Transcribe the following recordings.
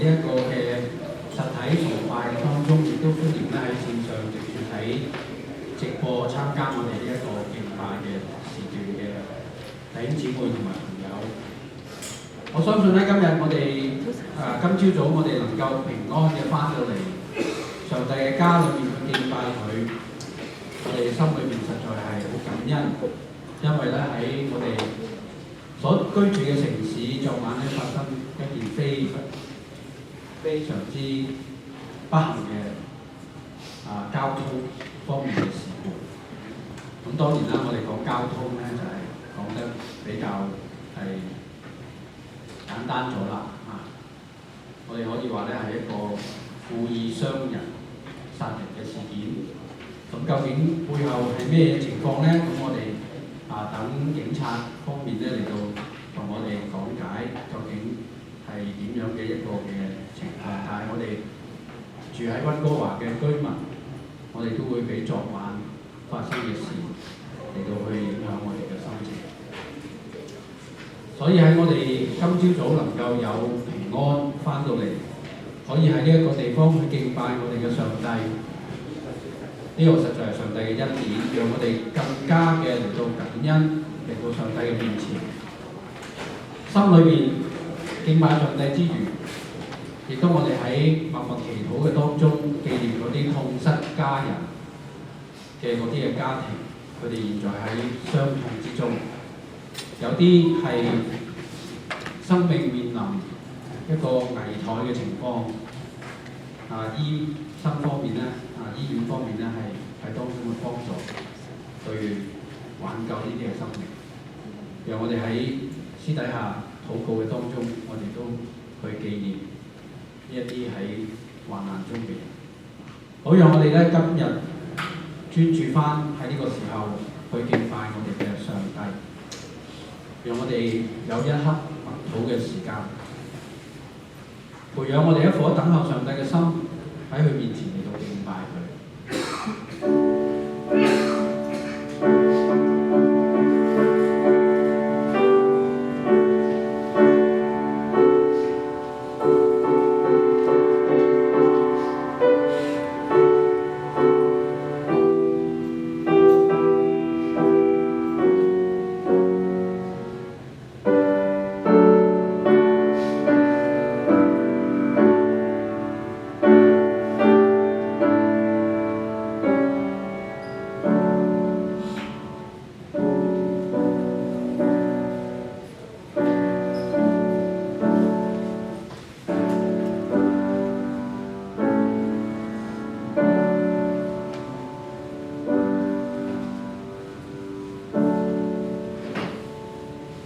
呢一個嘅實體崇拜當中，亦都歡迎咧喺線上直接睇直播參加我哋呢一個敬拜嘅時段嘅弟兄姊妹同埋朋友。我相信咧今日我哋今朝早我哋能夠平安嘅翻到嚟上帝嘅家裏面去敬拜佢，我哋心裏面實在係好感恩，因為咧喺我哋所居住嘅城市，昨晚咧發生一件非常之不幸嘅交通方面嘅事故。咁當然啦，我哋講交通咧就係講得比較係簡單咗啦。我哋可以話咧係一個故意傷人、殺人嘅事件。咁究竟背後係咩情況咧？咁我哋等警察方面咧嚟到同我哋講解究竟係點樣嘅一個嘅情況。但係我哋住喺溫哥華嘅居民，我哋都會俾昨晚發生嘅事嚟到去影響我哋嘅心情。所以喺我哋今朝早能夠有平安翻到嚟，可以喺呢一個地方去敬拜我哋嘅上帝。呢個實在係上帝嘅恩典，讓我哋更加嘅嚟到感恩，嚟到上帝嘅面前，心裏邊敬拜上帝之餘，亦都我哋喺默默祈禱嘅當中，紀念嗰啲痛失家人嘅嗰啲嘅家庭，佢哋現在喺傷痛之中，有啲係生命面臨一個危殆嘅情況，醫生方面咧。醫院方面咧係喺當中嘅幫助，去挽救呢啲嘅生命。讓我哋喺私底下禱告嘅當中，我哋都去紀念呢一啲喺患難中嘅人。好，讓我哋咧今日專注翻喺呢個時候去敬拜我哋嘅上帝。讓我哋有一刻默禱嘅時間，培養我哋一顆等候上帝嘅心，喺佢面前嚟到敬拜佢。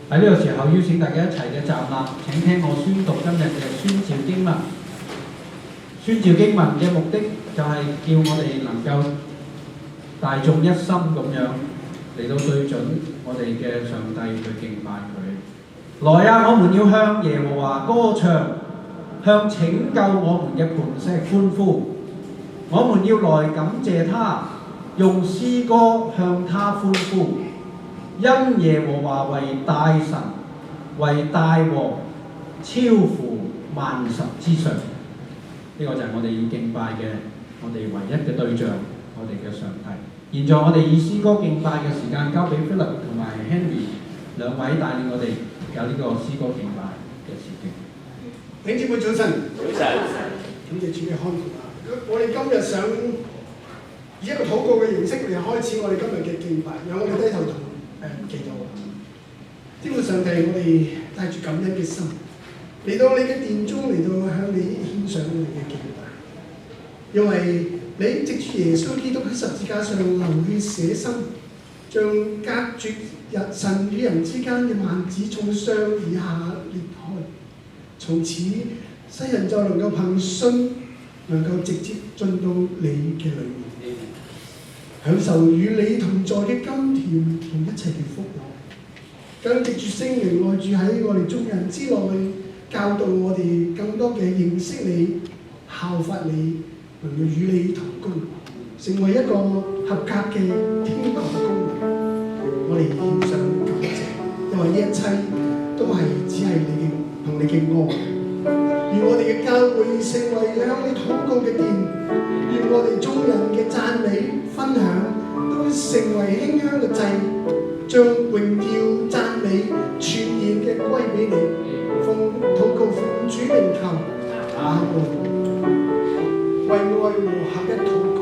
喺呢個時候，邀請大家一齊嘅站立，請聽我宣讀今日嘅宣召經文。宣召經文嘅目的就係叫我哋能夠大眾一心咁樣嚟到對準我哋嘅上帝去敬拜佢。來啊，我們要向耶和華歌唱，向拯救我們嘅磐石歡呼。我們要來感謝他，用詩歌向他歡呼。因耶和華為大神，為大王，超乎萬神之上。呢個就係我哋要敬拜嘅，我哋唯一嘅對象，我哋嘅上帝。現在我哋以詩歌敬拜嘅時間交俾 Philip 同埋 Henry 兩位帶領我哋有呢個詩歌敬拜嘅時段。弟兄姊妹早晨，感謝主嘅看顧。我哋今日想以一個禱告嘅形式嚟開始我哋今日嘅敬拜，讓我哋低頭同祈禱。天父上帝，我哋帶住感恩嘅心嚟到你嘅殿中，嚟到向你獻上我哋嘅敬拜，因為你藉住耶穌基督喺十字架上流血捨身，將隔絕神與人之間嘅幔子從上而下裂開，從此世人就能夠憑信能夠直接進到你嘅裏面，享受與你同在嘅甘甜同一切嘅福樂。更藉住聖靈內住喺我哋眾人之內，教導我哋更多嘅認識你、效法你，能夠與你同工，成為一個合格嘅天國公民。我哋獻上感謝，因為呢一切都係只係你嘅同你嘅愛，而我哋嘅教會成為向你禱告嘅殿，願我哋眾人嘅讚美分享都成為馨香嘅祭，將榮耀讚美全然嘅歸俾你。奉禱告奉主名求，阿門。為愛和合一禱告。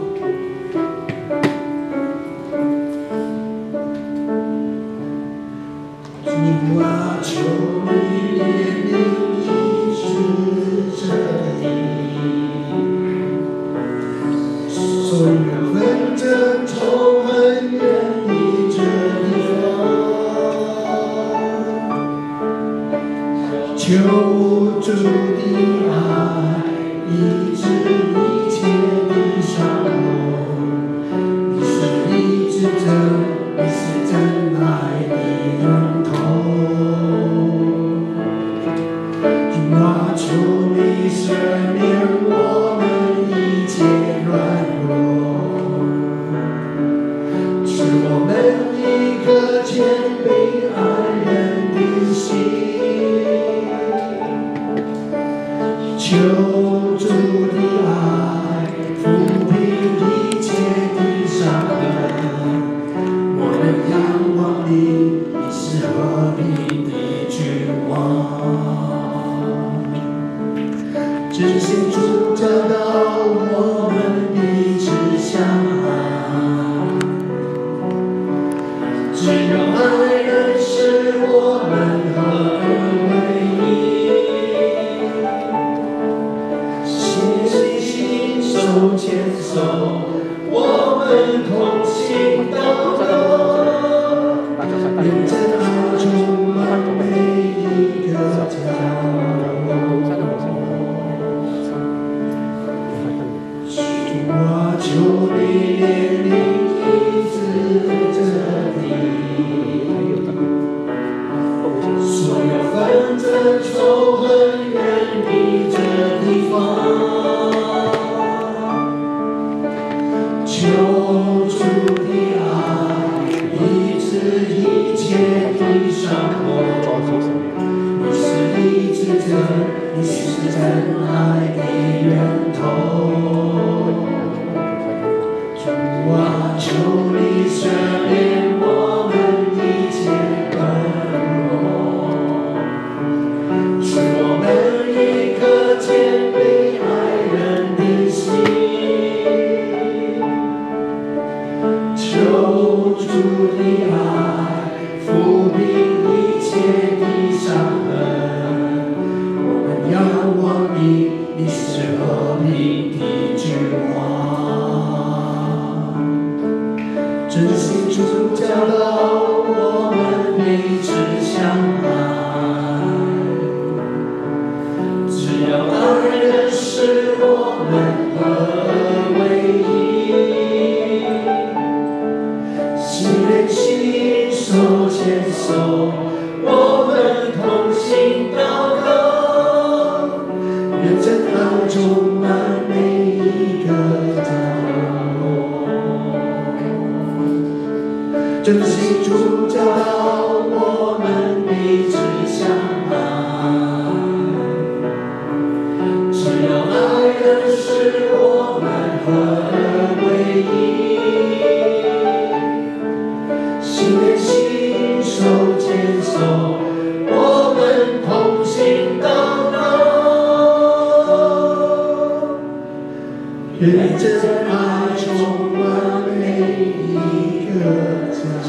主啊，求你憐悯醫治這地，所有紛爭仇恨遠離這地方，求主的愛醫治一切的傷痛，你是醫治者，你是真愛的源頭。主啊，求你赦免我們一切軟弱，使我們一顆謙卑愛人的心。求主的愛撫平一切的傷痕，我們仰望你，你是和平的君王。真心主教導我們彼此相愛，只有愛人使我們合而為一，手牽手，我們同心禱告，願真愛充滿每一個角落。主啊，求你憐憫醫治這地，所有紛爭仇恨遠離這地方。求主的愛醫治一切的傷痛，你是醫治者，你是真愛的源頭。主啊，求你赦免我們一切軟弱，使我們一顆謙卑愛人的心。求主的愛撫平一切的傷痕，我們仰望你，你是和平的君王。真心主教導我們彼此相愛，只要愛人使我們合而為一，心連心，手牽手，我們同心禱告，願真愛充滿每一個角落。真心主教導我們彼此相愛，只要愛人使我們合而為一，心連心，手牽手，我們同心禱告，願真愛充滿每一個角落。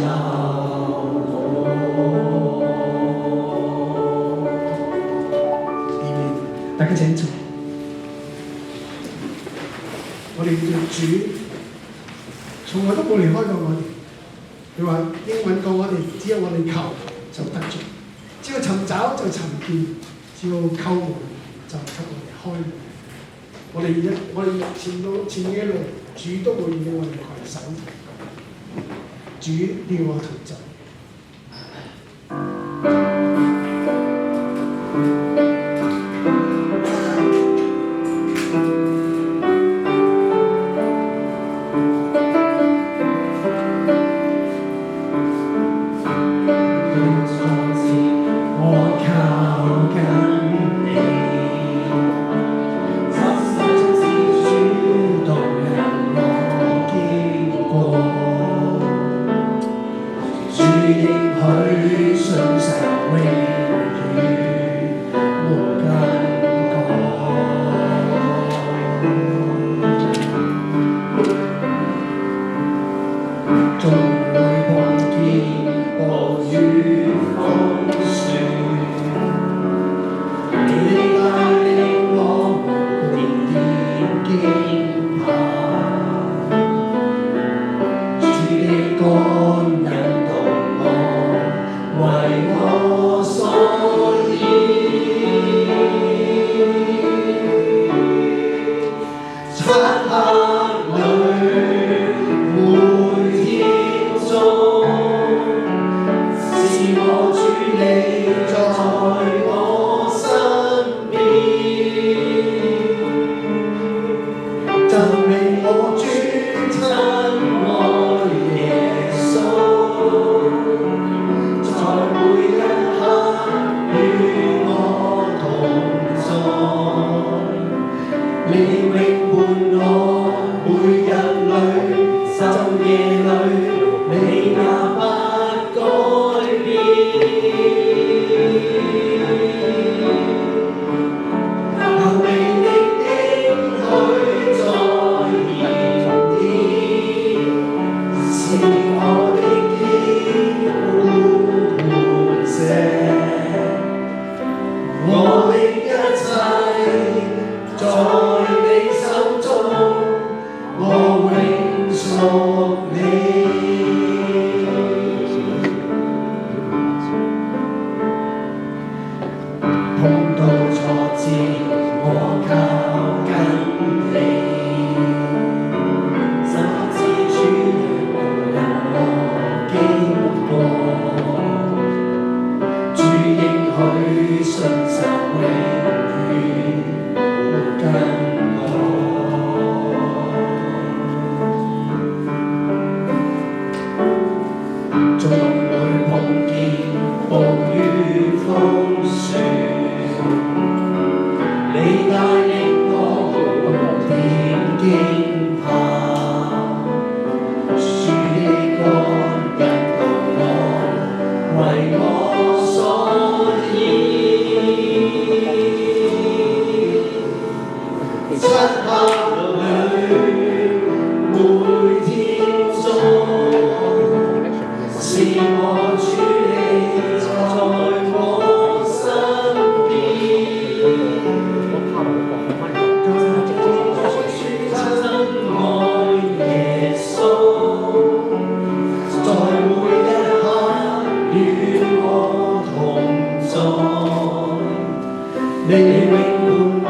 大家請坐。我哋嘅主從來都冇離開過我哋。佢話英文講我哋只要我哋求就得着，只要尋找就尋見，只要叩門就給我哋開門。我哋前嘅路，主都會與我哋攜手，主與我同在。你永伴我，每日裏晝夜裏，你也不改變。求你的應許再現現，是我的堅固磐石，我的一切在你手中，我永屬你。碰到挫折，我靠近你，甚至主無人我經過，主應許信實永遠跟在路裏碰見暴雨風雪，你帶領我無點驚怕，主的光引導我，為我所依。漆黑裏每天中，是我主你在我身邊，真愛耶穌，在每一刻與我同在，你永伴我，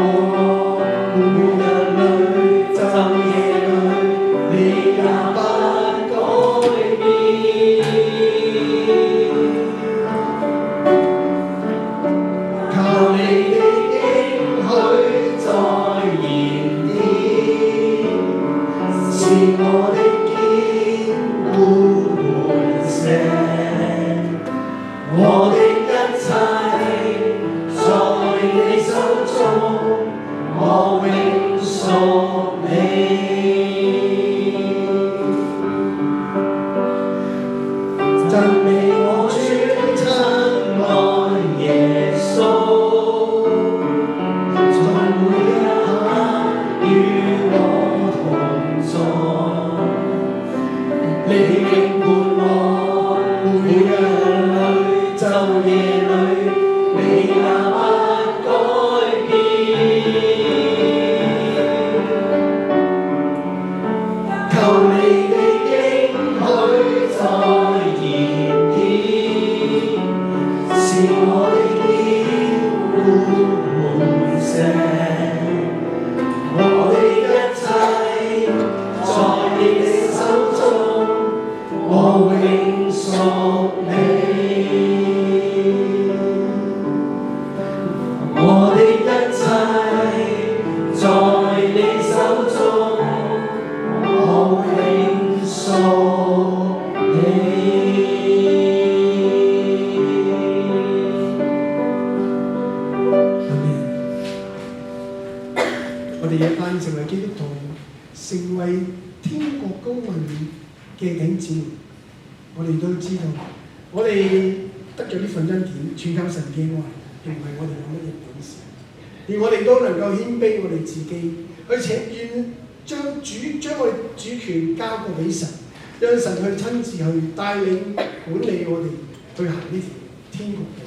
每日裏晝夜裏，你也不改變。求你的應許再現現，是我的堅固磐石，我的一切在你手中，我永屬你。讚美我主親愛耶穌，在每一刻與我同在，你永伴我，每日裏晝夜裏，你也不改變。求你的應許再現現，是我的堅固磐石，我的一切在你手中，我永屬你。我的一切在你手中，我永屬你。我哋一班成為基督徒，成為天國公民嘅弟兄姊妹，我哋都知道，我哋得咗呢份恩典，全靠神嘅愛，並唔係我哋有乜嘢本事，而我哋都能夠謙卑我哋自己，去請願將我哋主權交過俾神，讓神去親自去帶領管理我哋去行呢條天國嘅路。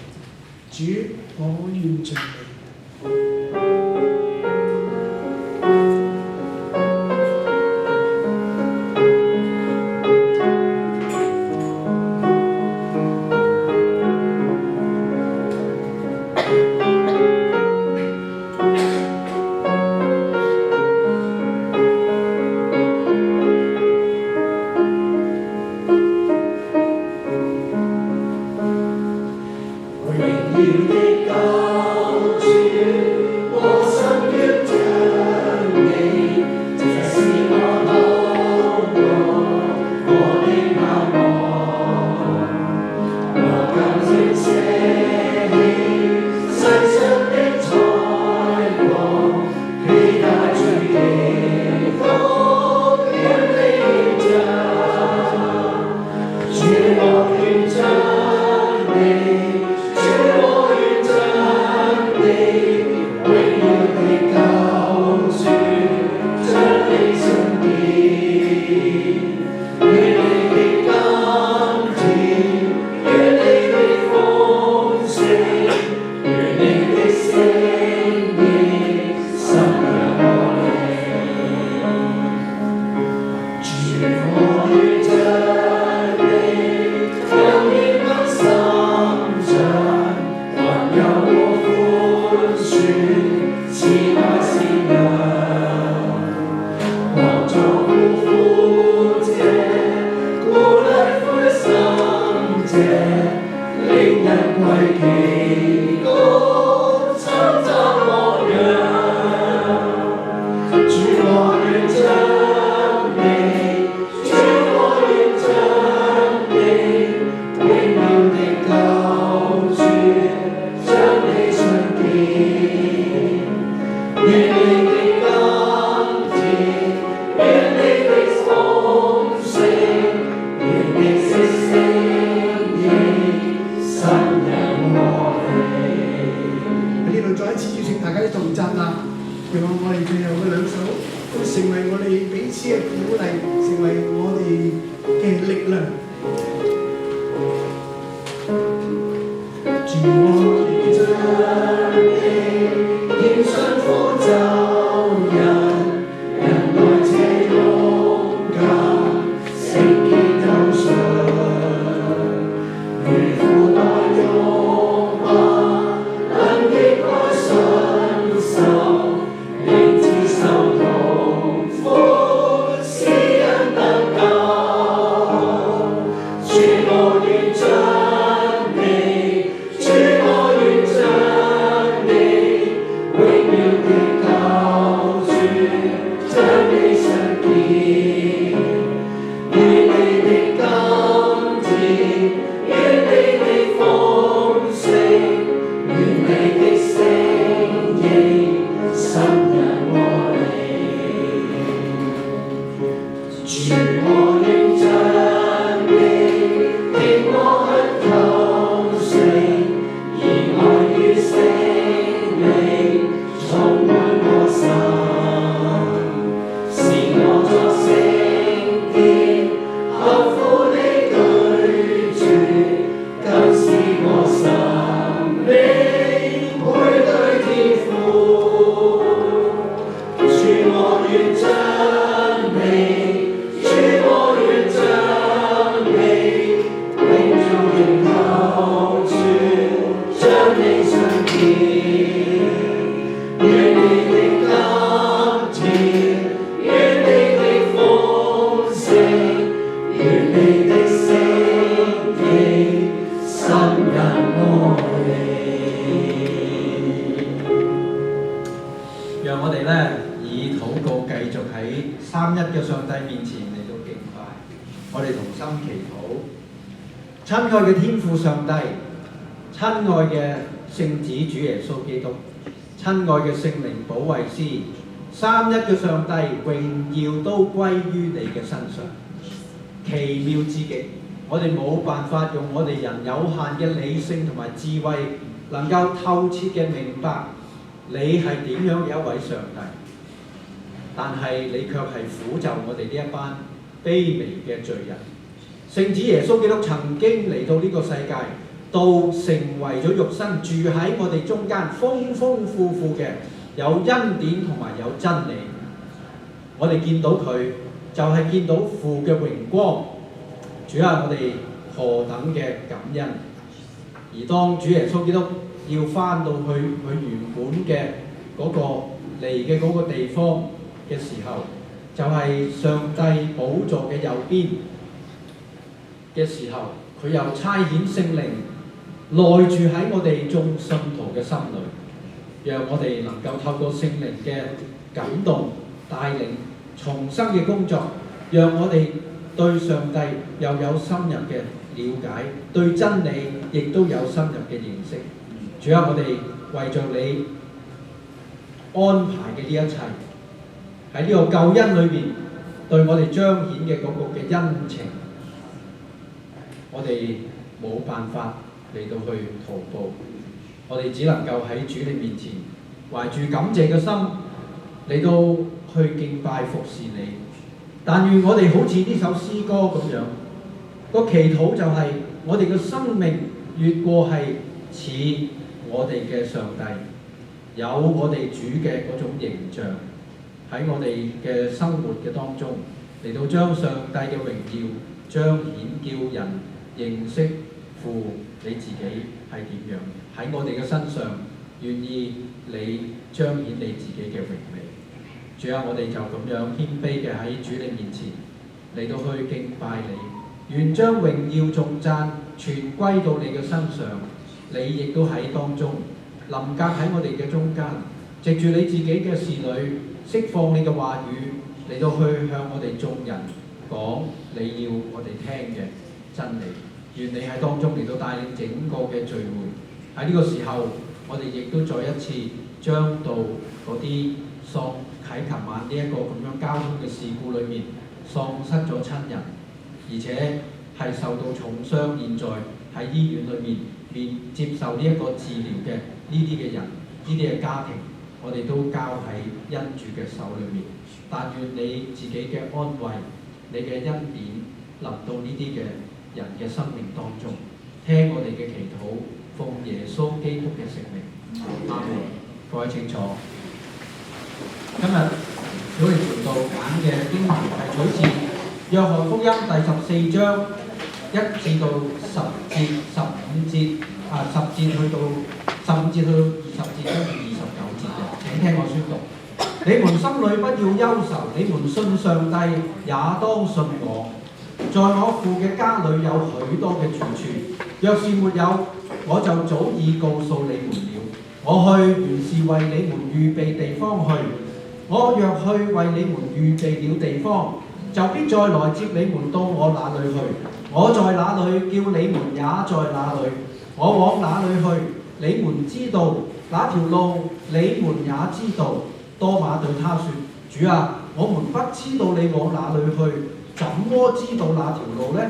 主，我願盡力。榮耀的救主，我心。讓我哋最後嘅兩首都成為我哋彼此嘅鼓勵，成為我哋嘅力量。主我願將你獻上呼召人，人來這勇敢聖潔頭上，如父愛擁抱，能擊開信心，令接受痛苦，使人得救。主我願將你，主我願將你，榮耀的救主，將你相見，願你的甘甜，願你的豐盛，願你的聲音深入我靈。主我願將你聽我懇求聲，以愛與聖靈充滿我心，使我作聖潔，合乎你對主，更使我生命配對天父。主我願將你，主我願將你，永做永救主，將你相見，願你的甘甜，願你的豐盛，願你的聲音深入我靈。讓我哋咧以禱告繼續喺三一嘅上帝面前嚟到敬拜，我哋同心祈禱。親愛嘅天父上帝，親愛嘅聖子主耶穌基督，親愛嘅聖靈保惠師，三一嘅上帝，榮耀都歸於你嘅身上。奇妙之極，我哋冇辦法用我哋人有限嘅理性同埋智慧，能夠透徹嘅明白你係點樣嘅一位上帝，但係你卻係撫就我哋呢一班卑微嘅罪人。聖子耶穌基督曾經嚟到呢個世界，到成為咗肉身，住喺我哋中間，豐豐富富嘅有恩典同埋有真理。我哋見到佢，就係見到父嘅榮光。主啊，我哋何等嘅感恩！而當主耶穌基督要翻到去佢原本嘅嗰個嚟嘅嗰個地方嘅時候，就係上帝寶座嘅右邊嘅時候，佢又差遣聖靈內住喺我哋眾信徒嘅心裏，讓我哋能夠透過聖靈嘅感動帶領重生嘅工作，讓我哋對上帝又有深入嘅了解，對真理亦都有深入嘅認識。主啊，我哋為着你安排嘅呢一切，喺呢個救恩裏邊對我哋彰顯嘅嗰個嘅恩情，我哋冇辦法嚟到去圖報，我哋只能夠喺主你面前懷住感謝嘅心嚟到去敬拜服侍你。但願我哋好似呢首詩歌咁樣，個祈禱就係我哋嘅生命越過係似我哋嘅上帝，有我哋主嘅嗰種形象喺我哋嘅生活嘅當中，嚟到將上帝嘅榮耀彰顯，叫人認識父你自己係點樣，喺我哋嘅身上願意你彰顯你自己嘅榮美。主啊，我哋就咁樣謙卑嘅喺主你面前嚟到去敬拜你，願將榮耀頌讚全歸到你嘅身上。你亦都喺當中臨格喺我哋嘅中間，藉住你自己嘅侍女釋放你嘅話語嚟到去向我哋眾人講你要我哋聽嘅真理。願你喺當中嚟到帶領整個嘅聚會。喺呢個時候，我哋亦都再一次將到嗰啲喺琴晚呢一個咁樣交通嘅事故裏面喪失咗親人，而且係受到重傷，現在喺醫院裏面接受呢一個治療嘅呢啲嘅人，呢啲嘅家庭，我哋都交喺恩主嘅手裏面。但願你自己嘅安慰，你嘅恩典臨到呢啲嘅人嘅生命當中，聽我哋嘅祈禱，奉耶穌基督嘅聖名，阿門。各位請坐。今日小靈傳道揀嘅經文係取自約翰福音第14章1至到10節、15節10節去到15節去到20節跟住29節嘅。請聽我宣讀。你們心裏不要憂愁，你們信上帝也當信我。在我父嘅家裏有許多嘅住處，若是沒有，我就早已告訴你們了。我去原是為你們預備地方去。我若去為你們預備了地方，就必再來接你們到我那裏去。我在哪裏，叫你們也在哪裏。我往哪裏去，你們知道，那條路你們也知道。多馬對他說：主啊，我們不知道你往哪裏去，怎麼知道那條路呢？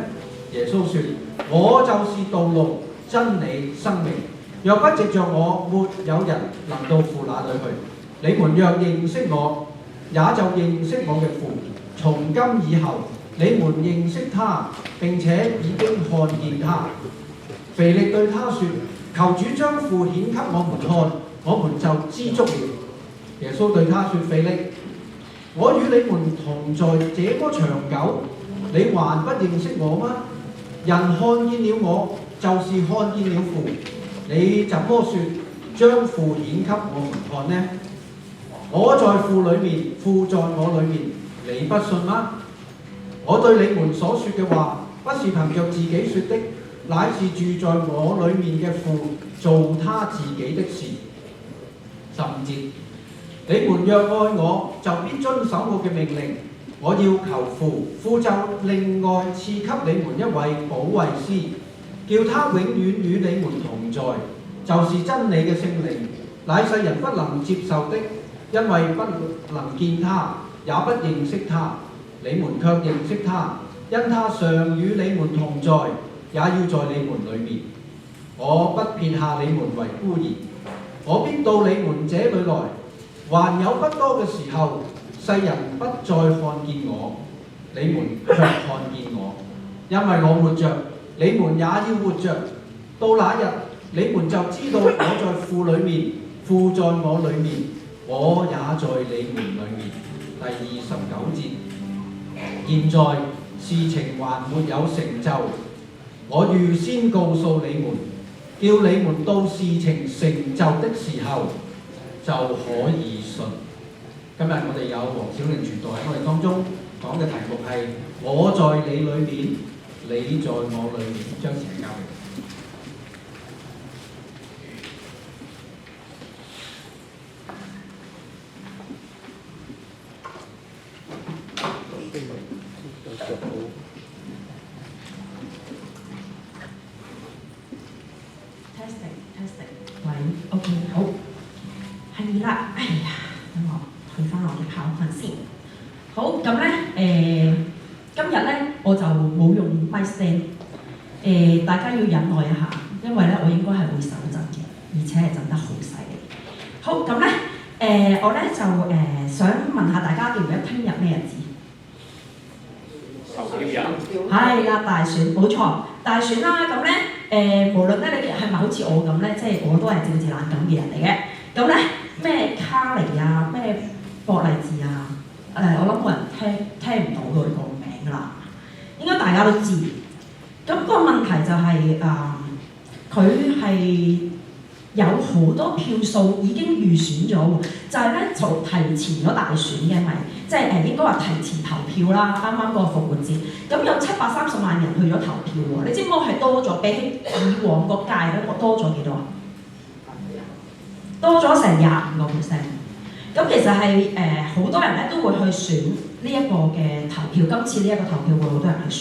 耶穌說：我就是道路、真理、生命。若不藉着我，沒有人能到父那裏去。你們若認識我，也就認識我嘅父。從今以後，你們認識他，並且已經看見他。腓力對他說：求主將父顯給我們看，我們就知足了。耶穌對他說：腓力，我與你們同在這麼長久，你還不認識我嗎？人看見了我，就是看見了父。你怎麼說將父顯給我們看呢？我在父裏面，父在我裏面，你不信嗎？我對你們所說嘅話，不是憑着自己說的，乃是住在我裏面嘅父做他自己的事。15節。你們若愛我，就必遵守我嘅命令。我要求父，父就另外賜給你們一位保惠師，叫他永遠與你們同在，就是真理嘅聖靈，乃世人不能接受的，因為不能見他，也不認識他。你們卻認識他，因他常與你們同在，也要在你們裏面。我不撇下你們為孤兒，我必到你們這裏來。還有不多嘅時候，世人不再看見我，你們卻看見我，因為我活着，你們也要活着。到那日，你們就知道我在父裏面，父在我裏面，我也在你們裏面。第29節。現在事情還沒有成就，我預先告訴你們，叫你們到事情成就的時候就可以信。今日我哋有黃小玲傳道喺我哋當中講嘅題目係我在你裏面，你在我裏面。將時間交俾你。testing，喂 ，OK， 好，係啦，哎呀，等我去翻我嘅PowerPoint先。好，咁咧，今日咧我就冇用 mic stand， 大家要忍耐一下，因為咧我應該係會手震嘅，而且係震得好犀利。好，咁咧，我咧就想問下大家記唔記得聽日咩日子？投票日。係啦，大選，冇錯，大選啦，咁咧。無論咧你係咪好似我咁咧，即係我都係政治冷感嘅人嚟嘅。咁咧咩卡尼啊，咩博勵治啊，我諗冇人聽唔到佢個名㗎啦。應該大家都知。咁個問題就係佢係有好多票數已經預選咗喎，就係咧就提前咗大選嘅，咪即係應該話提前投票啦。啱啱嗰個復活節，咁有730萬人去咗投票喎。你知唔知我係多咗比起以往個屆咧，我多咗幾多啊？多咗成25%。咁其實係好多人咧都會去選呢一個嘅投票。今次呢一個投票會好多人去選。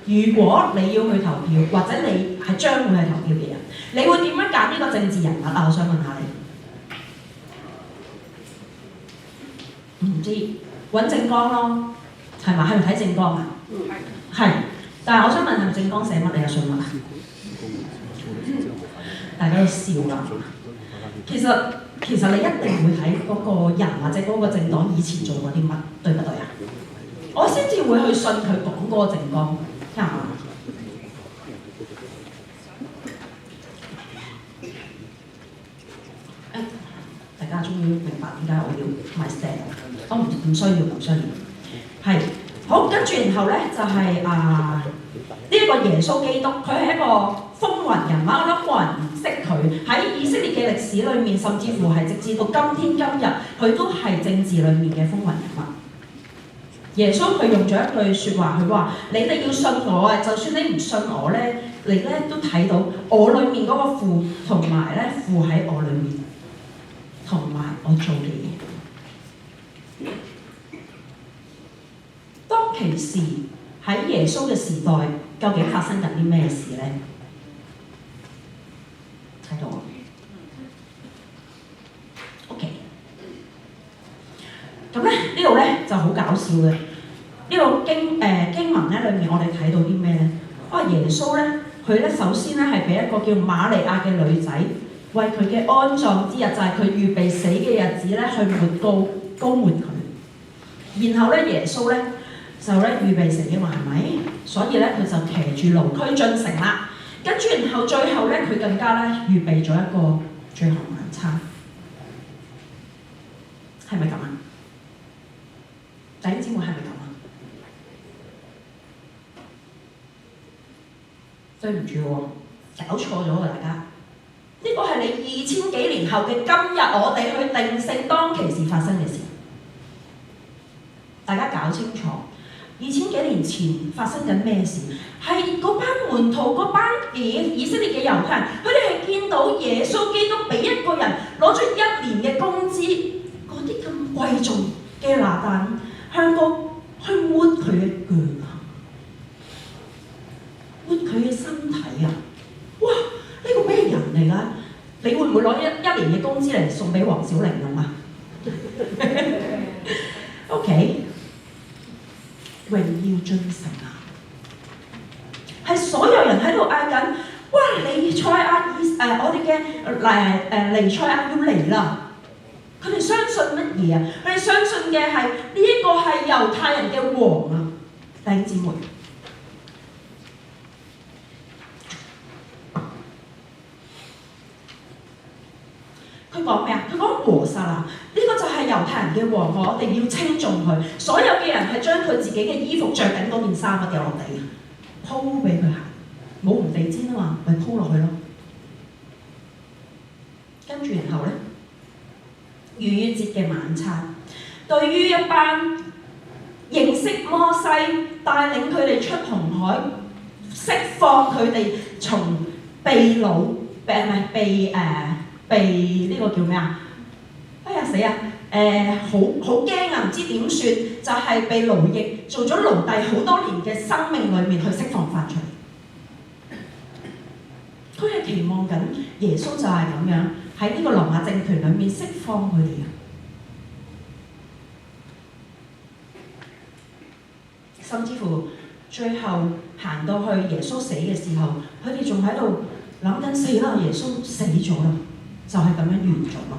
如果你要去投票，或者你係將會去投票嘅人，你會點樣揀呢個政治人物啊？我想問下你。唔知揾政綱咯，係咪？係咪睇政綱啊？係。但係我想問係咪政綱寫乜？你有信乜啊？大家都笑啦。其實其實你一定會睇嗰個人或者嗰個政黨以前做過啲乜，對唔對啊？我先至會去信佢講嗰個政綱，啱嘛？大家終於明白點解我要買 stand， 我唔需要，係好跟住然後咧就係呢一個耶穌基督，佢係一個風雲人物，我諗冇人唔識佢喺以色列嘅歷史裏面，甚至乎係直至到今天今日，佢都係政治裏面嘅風雲人物。耶穌佢用咗一句説話，佢話：你哋要信我啊！就算你唔信我咧，你咧都睇到我裏面嗰個父，同埋咧父喺我裏面，同埋我做嘅嘢。當其時喺耶穌嘅時代，究竟發生緊啲咩事咧？睇到啊 ？OK。咁咧呢度咧就好搞笑嘅，呢個經文咧裏面我哋睇到啲咩咧？耶穌咧佢咧首先咧係俾一個叫瑪利亞嘅女仔為佢嘅安葬之日，就係佢預備死嘅日子咧去抹膏抹佢。然後咧耶穌咧就咧預備死嘅嘛，係咪？所以咧佢就騎住驢駒進城啦。跟住然後最後咧佢更加咧預備咗一個最後晚餐，係咪咁啊？弟兄姊妹係咪咁啊？對唔住喎，搞錯咗喎大家。呢個係你2000幾年後嘅今日，我哋去定性當其時發生嘅事。大家搞清楚，2000幾年前發生緊咩事？係嗰班門徒、嗰班以色列嘅猶太人，佢哋係見到耶穌基督俾一個人攞咗1年嘅工資，嗰啲咁貴重嘅拿但香膏去抹佢嘅腳啊，抹佢嘅身體啊！哇！呢個咩人嚟㗎？你會唔會攞一年嘅工資嚟送俾黃小玲用啊？OK， 榮耀進城啊！係所有人喺度嗌緊，哇！彌賽亞我哋嘅彌賽亞要嚟啦！佢哋相信乜嘢啊？佢哋相信嘅係呢一個係猶太人嘅王啊！弟兄姊妹，佢講咩啊？佢講和撒啦，呢個就係猶太人嘅王，我哋要稱頌佢。所有嘅人係將佢自己嘅衣服着緊嗰件衫啊掉落地，鋪俾佢行，冇唔地氈啊嘛，咪鋪落去咯。跟住然後咧。逾越節嘅晚餐，對於一班認識摩西、帶領佢哋出紅海、釋放佢哋從被擄被呢個叫咩啊？哎呀死啊！好驚啊！唔知點算，就係被奴役做咗奴隸好多年嘅生命裏面去釋放翻出嚟。佢係期望緊耶穌就係咁樣。喺呢個羅馬政權裏面釋放佢哋啊！甚至乎最後行到去耶穌死嘅時候，佢哋仲喺度諗緊死啦！耶穌死咗啦，就係咁樣完咗咯。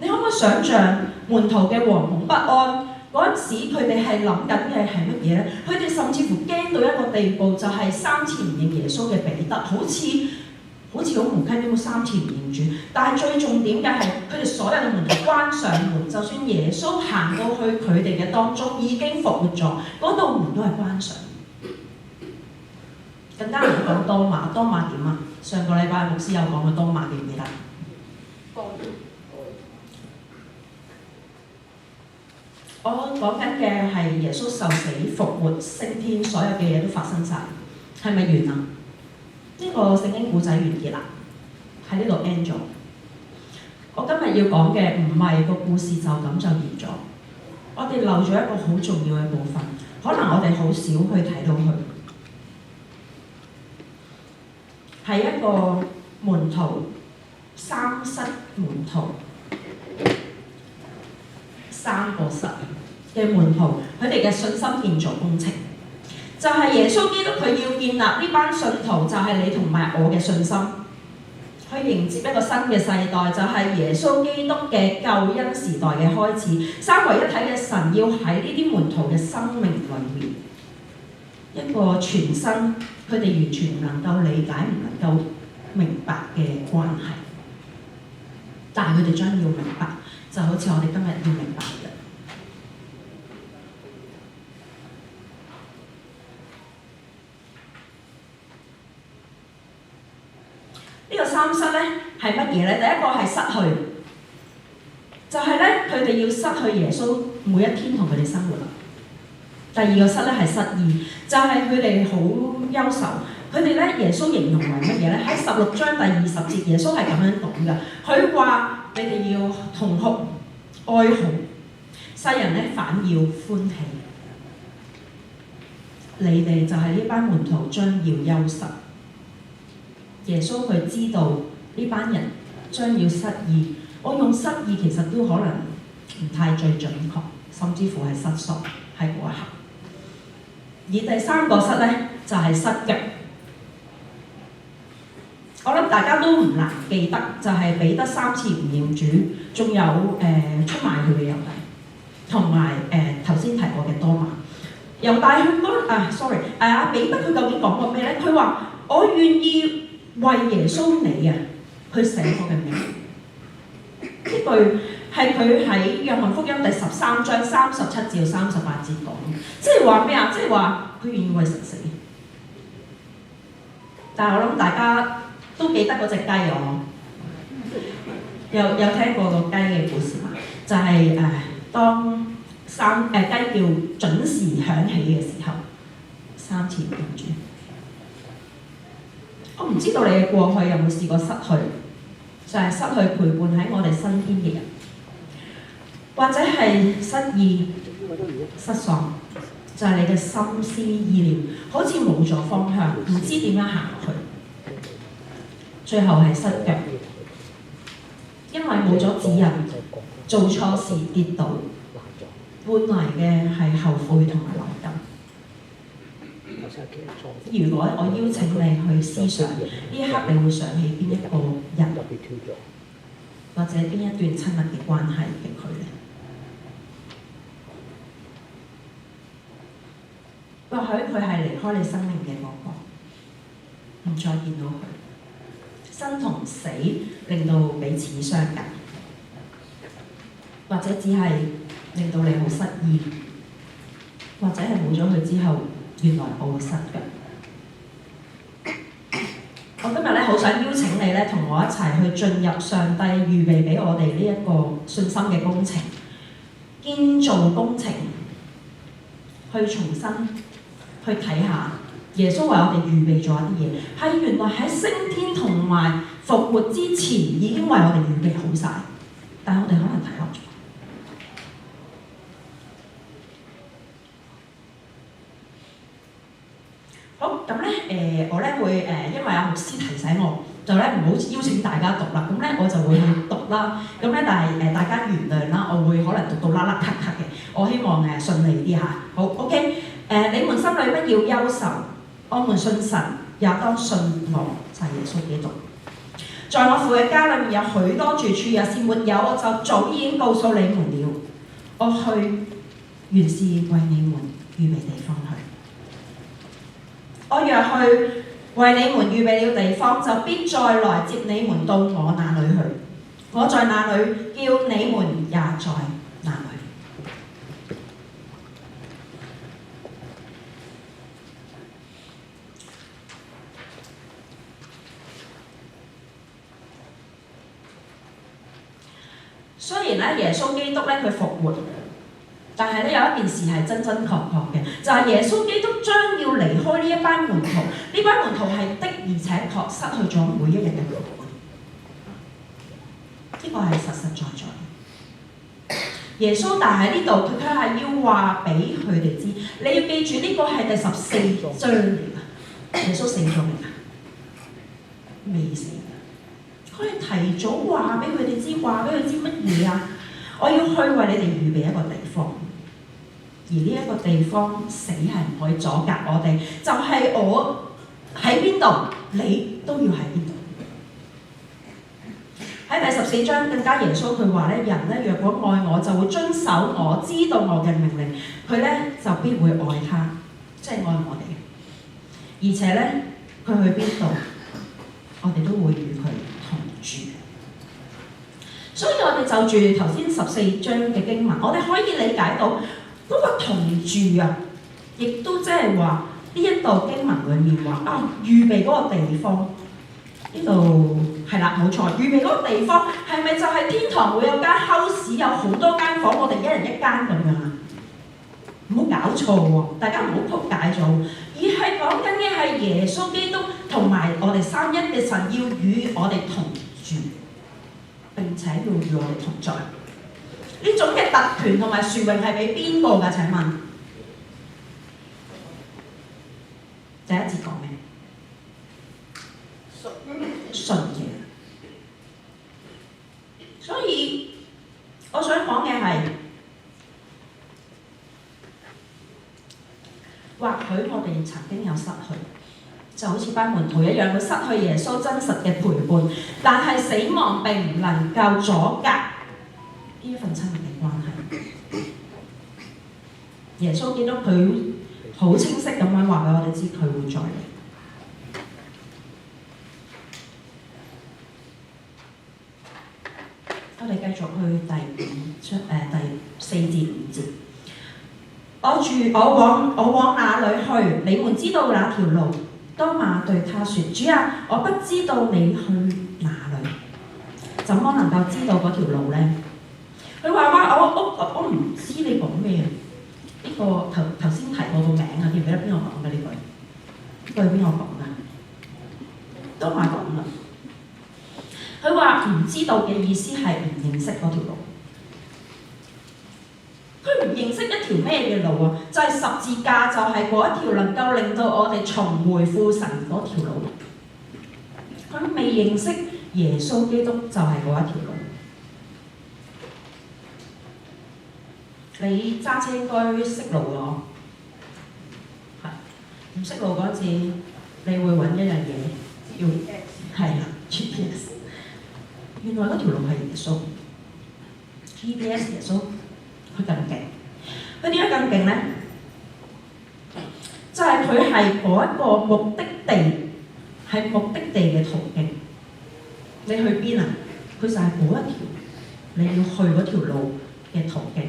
你可唔可以想像門徒嘅惶恐不安？嗰陣時佢哋係諗緊嘅係乜嘢咧？佢哋甚至乎驚到一個地步，就係3次唔認耶穌嘅彼得，好似好無稽，都3次唔認主。但係最重點嘅係佢哋所有嘅門徒關上門，就算耶穌行到去佢哋嘅當中已經復活咗，嗰道門都係關上。更加唔好講多馬，多馬點啊？上個禮拜牧師有講過多馬，記唔記得？我講緊嘅係耶穌受死、復活、升天，所有嘅嘢都發生晒，係咪完啊？呢個聖經故仔完結啦，喺呢度 end 咗。我今日要講嘅唔係個故事就咁就完咗，我哋漏咗一個好重要嘅部分，可能我哋好少去睇到佢，係一個門徒三失門徒。3個失嘅門徒，佢哋嘅信心建造工程，就係耶穌基督佢要建立呢班信徒，就係你同埋我嘅信心。去迎接一個新嘅世代，就係耶穌基督嘅救恩時代嘅開始。三位一體嘅神要喺呢啲門徒嘅生命裏面，一個全新，佢哋完全唔能夠理解、唔能夠明白嘅關係。但係佢哋將要明白，就好似我哋今日要明白嘅。呢個三失咧係乜嘢咧？第一個係失去，就係咧佢哋要失去耶穌每一天同佢哋生活啦。第二個失咧係失意，就係佢哋好憂愁。佢哋咧耶穌形容為乜嘢咧？喺16章第20節，耶穌係咁樣講嘅。佢話：你哋要痛哭哀號，世人咧反要歡喜。你哋就係呢班門徒將要憂愁。耶穌佢知道呢班人將要失意，我用失意其實都可能唔太最準確，甚至乎係失喪喺嗰一刻。而第三個失咧就係失腳。我諗大家都唔難記得，就係彼得3次唔認主，仲有出賣佢嘅猶大，同埋頭先提過嘅多馬。猶大去嗰彼得佢究竟講過咩咧？佢話：我願意為耶穌你啊，去寫我嘅名。呢句係佢喺約翰福音第13章37至38節講，即係話咩啊？即係話佢願意為神死。但係我諗大家都記得嗰隻雞我，有聽過個雞嘅故事嘛？就係、當雞叫準時響起嘅時候，3次唔認主。我唔知道你嘅過去有冇試過失去，就係、失去陪伴喺我哋身邊嘅人，或者係失意、失喪，就係、你嘅心思意念好似冇咗方向，唔知點樣行落去。最後係失腳，因為冇咗指引，做錯事跌倒，換嚟嘅係後悔同埋流感。如果我邀請你去思想，呢一刻你會想起邊一個人，或者邊一段親密嘅關係嘅佢呢？或許佢係離開你生命嘅嗰個，唔再見到佢。生同死令到彼此相隔，或者只係令到你好失意，或者係冇咗佢之後，原來我會失腳。我今日咧好想邀請你咧，同我一齊去進入上帝預備俾我哋呢一個信心嘅工程，建造工程，去重新去睇下。耶穌為我哋預備咗一啲嘢，係原來喺升天同埋復活之前已經為我哋預備好晒，但係我哋可能睇漏咗。好，咁咧我咧會因為阿牧師提醒我，就咧唔好邀請大家讀啦，咁咧我就會去讀啦。咁咧但係大家原諒啦，我會可能讀到啦啦咳咳嘅，我希望順利啲嚇。好 ，OK， 你們心裏不要憂愁。我們信神，也當信我，就係耶穌基督。在我父嘅家裏面有許多住處，若是沒有，我就早已經告訴你們了。我去，原是為你們預備地方去。我若去為你們預備了地方，就必再來接你們到我那裏去。我在那裏，叫你們也在那裏。雖然咧耶穌基督咧佢復活，但係咧有一件事係真真確確嘅，就係、是、耶穌基督將要離開呢一班門徒，呢班門徒係的而且確失去咗每一日嘅陪伴，呢個係實實在在。耶穌但喺呢度，佢卻係要話俾佢哋知，你要記住呢個係第14章嚟㗎。耶穌死咗未啊？未死。佢係提早話俾佢哋知，話俾佢知乜嘢啊？我要去為你哋預備一個地方，而呢一個地方死係唔可以阻隔我哋，就係、是、我喺邊度，你都要喺邊度。喺第14章更加耶穌佢話咧，人咧若果愛我，就會遵守我知道我嘅命令，佢咧就必會愛他，即係愛我哋。而且咧，佢去邊度，我哋都會與佢同住。所以我哋就住頭先14章嘅經文，我哋可以理解到嗰個同住啊，亦都即係話呢一度經文裡面話啊，預備嗰個地方，呢度係啦，冇錯，預備嗰個地方係咪就係天堂會有間 house 有好多間房，我哋一人一間咁樣啊？唔好搞錯喎，大家唔好曲解咗，而係講緊嘅係耶穌基督同埋我哋三一嘅神要與我哋同住，並且要與我哋同在。呢種嘅特權同埋殊榮係俾邊個㗎？請問第一節講咩？信嘅。所以我想講嘅係，或許我哋曾經有失去，就好似班門徒一樣，佢失去耶穌真實嘅陪伴，但係死亡並唔能夠阻隔呢一份親密嘅關係。耶穌基督佢好清晰咁樣話俾我哋知，佢會再嚟。我哋繼續去第4至5節。我往哪裏去？你們知道那條路。多馬對他說：主啊，我不知道你去哪裏，怎麼能夠知道嗰條路呢？佢話我唔知你講咩啊？呢個頭先提過個名啊，記唔記得邊個講嘅呢句？呢句邊個講㗎？多馬講啦。佢話唔知道嘅意思係唔認識嗰條路。佢唔認識一條咩嘅路啊？就係十字架，就係嗰一條能夠令到我哋重回父神嗰條路。佢未認識耶穌基督，就係嗰一條路。你揸車應該識路㗎，係唔識路嗰陣時，你會揾一樣嘢要係啦 GPS。原來嗰條路係耶穌 GPS 耶穌。佢更勁，佢點解更勁呢？就係佢係嗰一個目的地，係目的地嘅途徑。你去邊啊？佢就係嗰一條你要去嗰條路嘅途徑。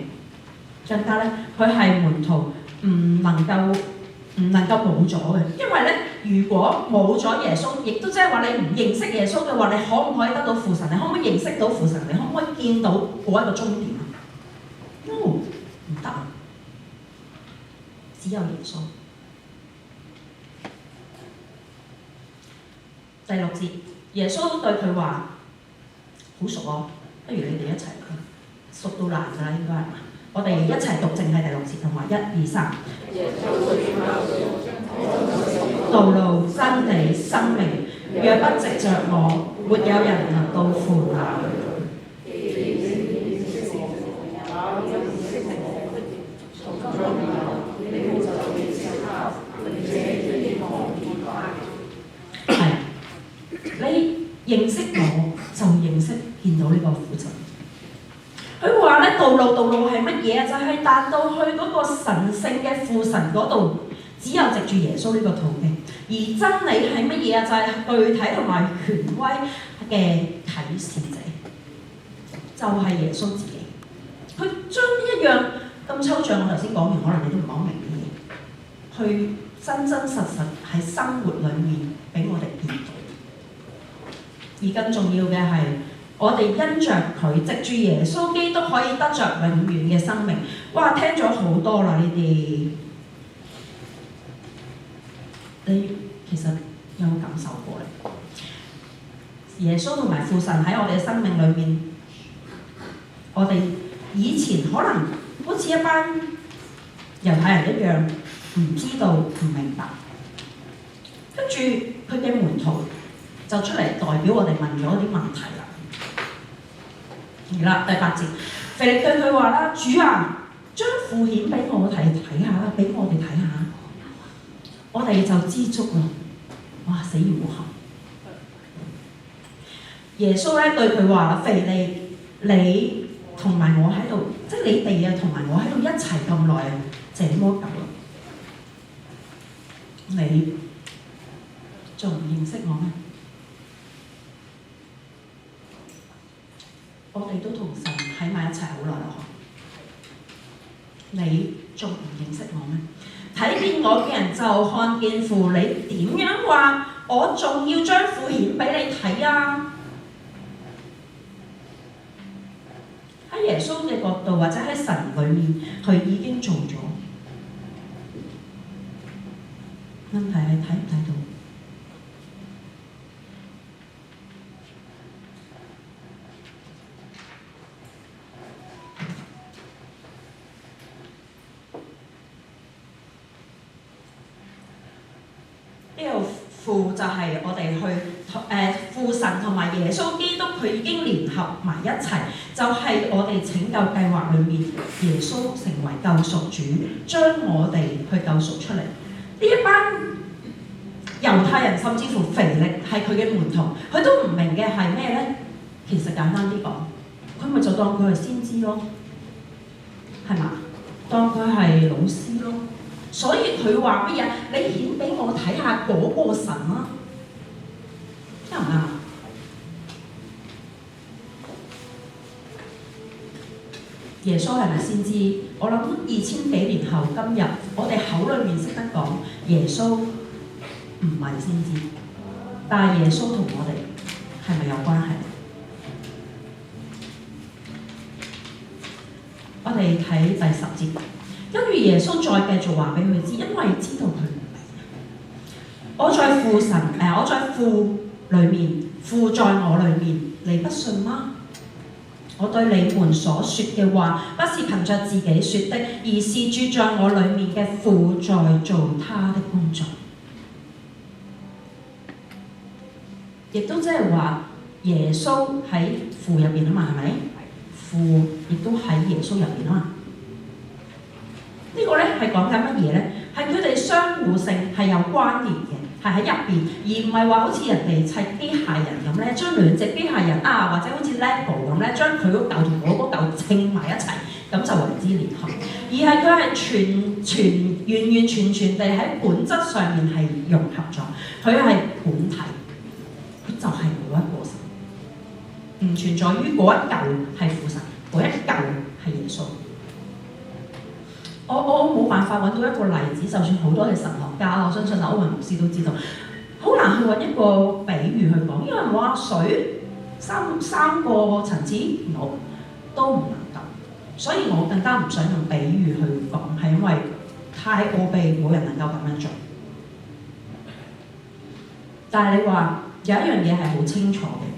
更加咧，佢係門徒唔能夠冇咗嘅，因為咧，如果冇咗耶穌，亦都即係話你唔認識耶穌嘅話，你可唔可以得到父神？你可唔可以認識到父神？你可唔可以見到嗰一個終點啊？No， 唔得啊！只有耶穌。第6節，耶穌對佢話：好熟哦，不如你哋一齊熟到難㗎啦，應該係嘛？我哋一齊讀淨係第6節同埋1、2、3。道路、真理、生命，若不藉着我，沒有人能到父那裏。你認識我，就認識見到呢個父神。佢話咧，道路係乜嘢啊？就係達到去嗰個神聖嘅父神嗰度，只有藉住耶穌呢個途徑。而真理係乜嘢啊？就係具體同埋權威嘅啟示者，就係耶穌自己。佢將呢一樣咁抽象，我頭先講完，可能你都唔講明嘅嘢，去真真實實喺生活裡面俾我哋見到。而更重要嘅係，我哋因着佢，藉住耶穌基督可以得着永遠嘅生命。哇！聽咗好多啦，呢啲你其實有冇感受過咧？耶穌同埋父神喺我哋嘅生命裏面，我哋以前可能好似一班猶太人一樣，唔知道、唔明白，跟住佢嘅門徒就出嚟代表我哋問咗啲問題啦。而啦，第8節，腓力對佢話啦：主啊，將父顯俾我睇下啦，俾我哋睇下，我哋就知足啦。哇！死而無憾。耶穌咧對佢話：腓利，你同埋我喺度，即係你哋啊，同埋我喺度一齊咁耐啊，這麼久，你仲唔認識我咩？我哋都同神喺埋一齊好耐啦，你仲唔認識我咩？睇見我嘅人就看見父，你點樣話我仲要將父顯俾你睇啊？喺耶穌嘅角度或者喺神裏面，佢已經做咗。問題係睇唔睇到？呢個父就係我哋去父神同埋耶穌基督，佢已經聯合埋一齊，就係我哋拯救計劃裏面，耶穌成為救贖主，將我哋去救贖出嚟。呢一班猶太人甚至乎腓力係佢嘅門徒，佢都唔明嘅係咩咧？其實簡單啲講，佢咪就當佢係先知咯，係嘛？當佢係老師咯。所以佢話乜嘢？你顯俾我睇下嗰個神啦，啱唔啱？耶穌係咪先知？我諗2000幾年後今日，我哋口裏面識得講耶穌唔係先知，但係耶穌同我哋係咪有關係？我哋睇第10節。跟住耶穌再繼續話俾佢知，因為知道佢唔明。我在父裏面，父在我裏面，你不信嗎？我對你們所說嘅話，不是憑着自己說的，而是住在我裏面嘅父在做他的工作。亦都即係話，耶穌喺父入邊啊嘛，係咪？父亦都喺耶穌入邊啊嘛。呢個咧係講緊乜嘢咧？係佢哋相互性係有關聯嘅，係喺入邊，而唔係話好似人哋砌機械人咁咧，將兩隻機械人啊，或者好似 LEGO 咁咧，將佢嗰嚿同我嗰嚿稱埋一齊，咁就為之聯合。而係佢係完完全全地喺本質上面係融合咗，佢係本體，佢就係嗰一個神，唔存在於嗰一嚿係父神，嗰一嚿係耶穌。我冇辦法揾到一個例子，就算好多嘅神學家，我相信歐文牧師都知道，好難去揾一個比喻去講，因為我話水三個層次冇都唔能夠，所以我更加唔想用比喻去講，係因為太奧秘，冇人能夠咁樣做。但係你話有一樣嘢係好清楚嘅，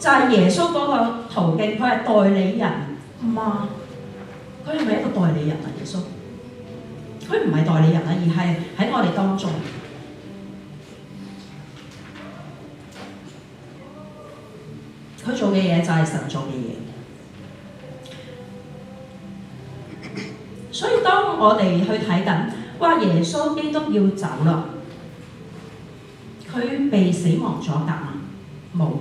就係耶穌嗰個途徑，佢係代理人嘛。佢係咪一個代理人啊？耶穌，佢唔係代理人啊，而係喺我哋當中，佢做嘅嘢就係神做嘅嘢。所以當我哋去睇緊，哇！耶穌基督要走啦，佢被死亡阻隔嘛？冇，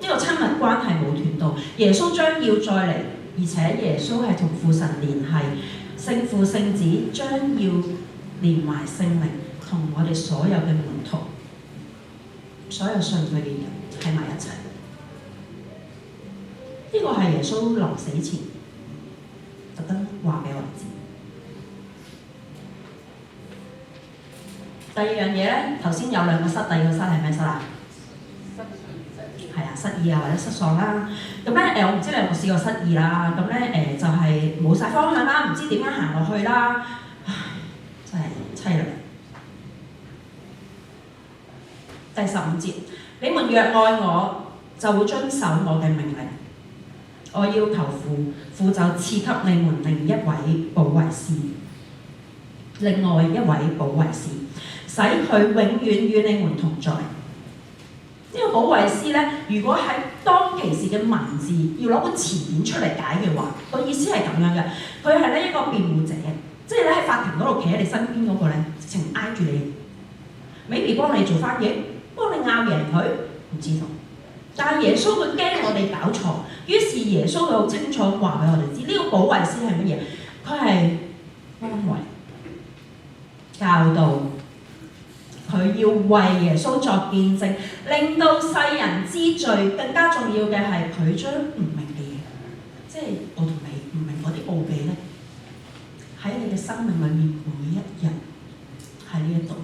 呢個親密關係冇斷到。耶穌將要再嚟。而且耶穌係同父神聯繫，聖父聖子將要連埋聖靈，同我哋所有嘅門徒、所有信佢嘅人喺埋一齊。呢個係耶穌臨死前特登話俾我哋知。第二樣嘢咧，頭先有兩個失，第二個失係咩失啊？係啊，失憶啊或者失喪啦。咁咧我唔知你有冇試過失憶啦。咁咧就係冇晒方向啦，唔知點樣行落去啦。唉，真係凄涼。第15節，你們若愛我，就會遵守我嘅命令。我要求父，父就賜給你們另一位保惠師，另外一位保惠師，使佢永遠與你們同在。呢個保惠師咧，如果喺當其時嘅文字要攞本詞典出嚟解嘅話，個意思係咁樣嘅。佢係咧一個辯護者，即係咧喺法庭嗰度企喺你身邊嗰個咧，直情挨住你，maybe幫你做翻嘢，幫你拗贏佢，唔知道。但係耶穌佢驚我哋搞錯，於是耶穌佢好清楚話俾我哋知，呢、個保惠師係乜嘢？佢係安慰、教導，佢要為耶穌作見證，令到世人知罪。更加重要嘅係佢將唔明嘅嘢，即係我同你唔明嗰啲奧秘咧，喺你嘅生命裏面每一日喺呢一度，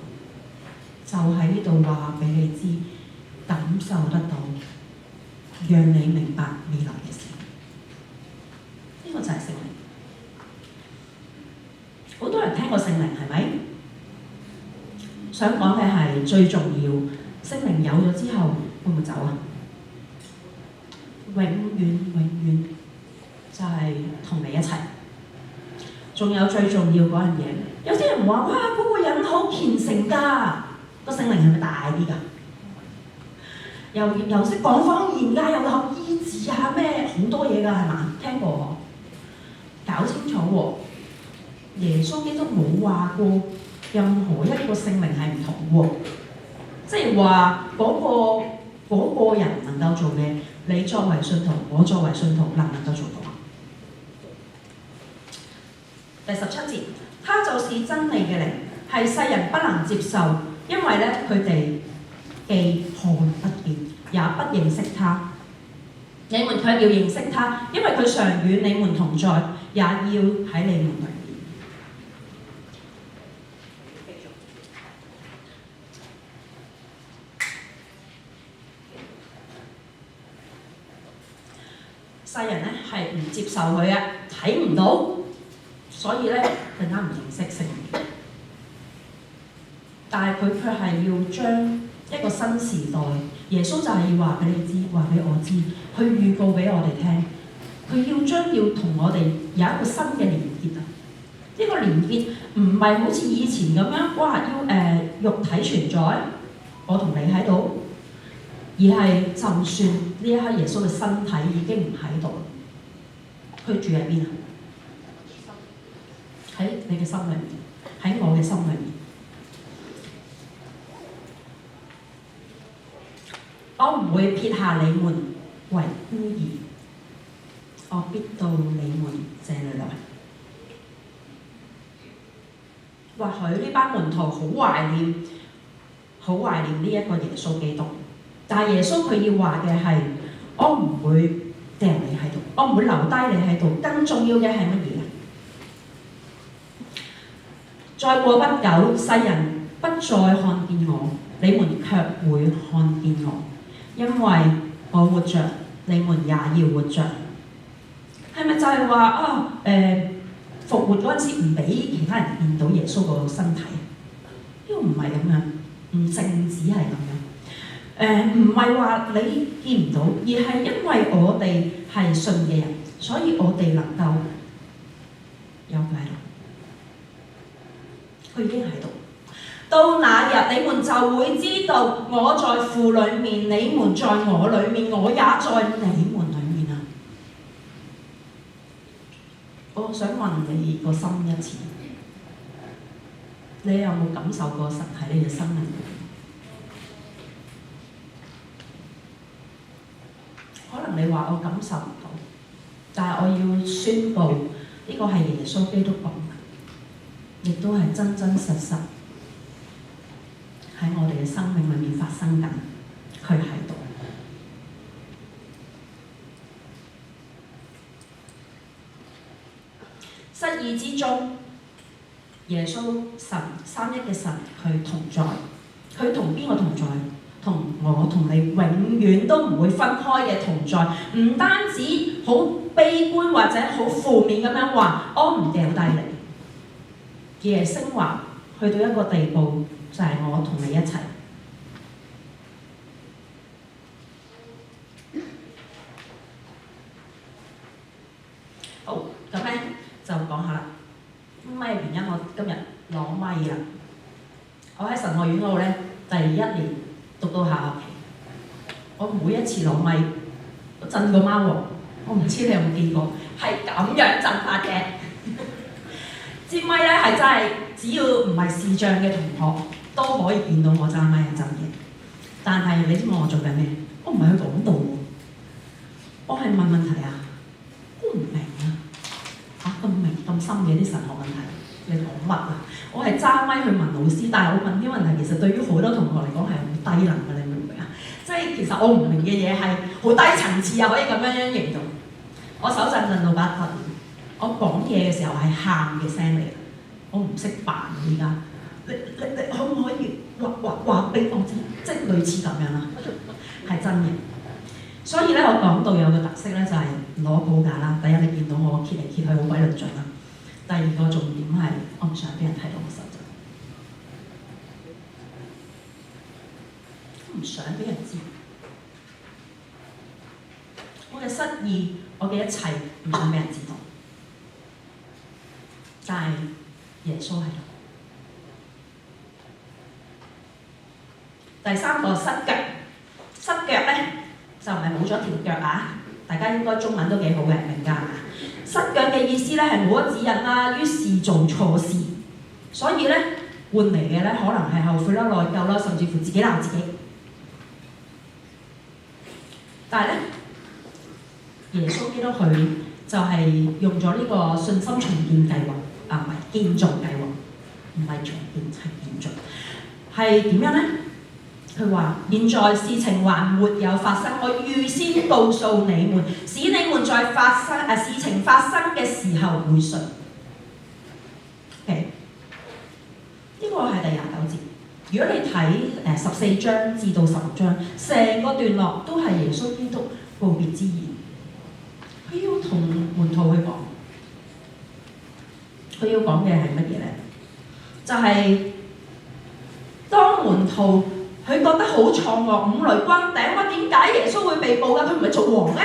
就喺呢度話俾你知，感受得到，讓你明白未來嘅事。呢、個就係聖靈。好多人聽過聖靈係咪？想講嘅係最重要，聖靈有咗之後會唔會走啊？永遠就係同你一齊。仲有最重要嗰樣嘢，有啲人話：哇，嗰個人好虔誠㗎，個聖靈係咪大啲㗎？又識講方言㗎，又有醫治啊，咩好多嘢㗎係嘛？聽過，搞清楚喎。耶穌基督冇話過任何一個聖靈係唔同喎，即係話嗰個人能夠做嘅，你作為信徒，我作為信徒，能唔能夠做到？第17節，他就是真理嘅靈，係世人不能接受，因為咧佢哋既看不見，也不認識他。你們卻要認識他，因為佢常與你們同在，也要喺你們裏面。世人咧係唔接受佢嘅，睇唔到，所以咧更加唔認識聖靈。但係佢卻係要將一個新時代，耶穌就係要話俾你知，話俾我知，去預告俾我哋聽。佢將要同我哋有一個新嘅連結啊！呢個連結唔係好似以前咁樣，哇要肉體存在，我同你喺度。而係就算呢一刻耶穌嘅身體已經唔喺度，佢住喺邊啊？喺你嘅心裏面，喺我嘅心裏面。我唔會撇下你們為孤兒，我必到你們這裏來。或許呢班門徒好懷念呢一個耶穌基督。但係耶穌佢要話嘅係，我唔會掟你喺度，我唔會留低你喺度。更重要嘅係乜嘢？再過不久，世人不再看見我，你們卻會看見我，因為我活着，你們也要活着。係咪就係話復活嗰陣時唔俾其他人見到耶穌個身體？呢個唔係咁樣，唔淨止係咁樣。唔係話你見唔到，而係因為我哋係信嘅人，所以我哋能夠有佢喺度，佢已經喺度。到那日，你們就會知道我在父裏面，你們在我裏面，我也在你們裏面啊！我想問你個心一次，你有冇感受過神喺你嘅生命裏面？可能你話我感受唔到，但係我要宣佈呢個係耶穌基督講嘅，亦都係真真實實喺我哋嘅生命裏面發生緊，佢喺度。失意之中，耶穌神三一嘅神佢同在，佢同邊個同在？同我同你永遠都唔會分開嘅同在，唔單止好悲觀或者好負面咁樣話，我唔掉低你，而係升華去到一個地步，就係我同你一齊。好，咁咧就講下啦，咩原因我今日攞咪啦？我喺神學院嗰度咧，第1年。讀到下學期，我每一次攞咪都震過貓喎，我唔知你有冇見過，係咁樣震法嘅。支咪咧係真係，只要唔係視障嘅同學都可以見到我揸咪係震嘅。但係你知唔知我做緊咩？我唔係去講道喎，我係問問題啊，我唔明啊，咁明咁深嘅啲神學問題，你講乜啊？我係揸咪去問老師，但係我問啲問題其實對於好多同學嚟講係好低能嘅，你明唔明啊？即係其實我唔明嘅嘢係好低層次啊，可以咁樣形容。我手震到把震，我講嘢嘅時候係喊嘅聲嚟，我唔識扮依家。你可唔可以話俾我知？即係類似咁樣啦，係真嘅。所以咧，我講到有個特色咧，就係攞稿架啦。第一，你見到我揭嚟揭去好鬼論盡啦。第二個重點係，我唔想俾人睇到我手震，我唔想俾人知我嘅失意，我嘅一切唔想俾人知道。但係耶穌喺度。第三個失腳，失腳咧就唔係冇咗條腳啊！大家應該中文都幾好嘅，明㗎？失腳嘅意思咧係冇咗指引啦，於是做錯事，所以咧換嚟嘅咧可能係後悔啦、內疚啦，甚至乎自己鬧自己。但係咧，耶穌基督佢就係用咗呢個信心重建計劃唔係建造計劃，唔係重建係建造，係點樣咧？佢話：現在事情還沒有發生，我預先告訴你們，使你們在事情發生嘅時候會信。OK， 呢個係第29節。如果你睇14章至到16章，成個段落都係耶穌基督告別之言。佢要同門徒去講，佢要講嘅係乜嘢咧？就係、當門徒佢覺得好錯愕，五雷轟頂，點解耶穌會被捕㗎？佢唔係做王咩？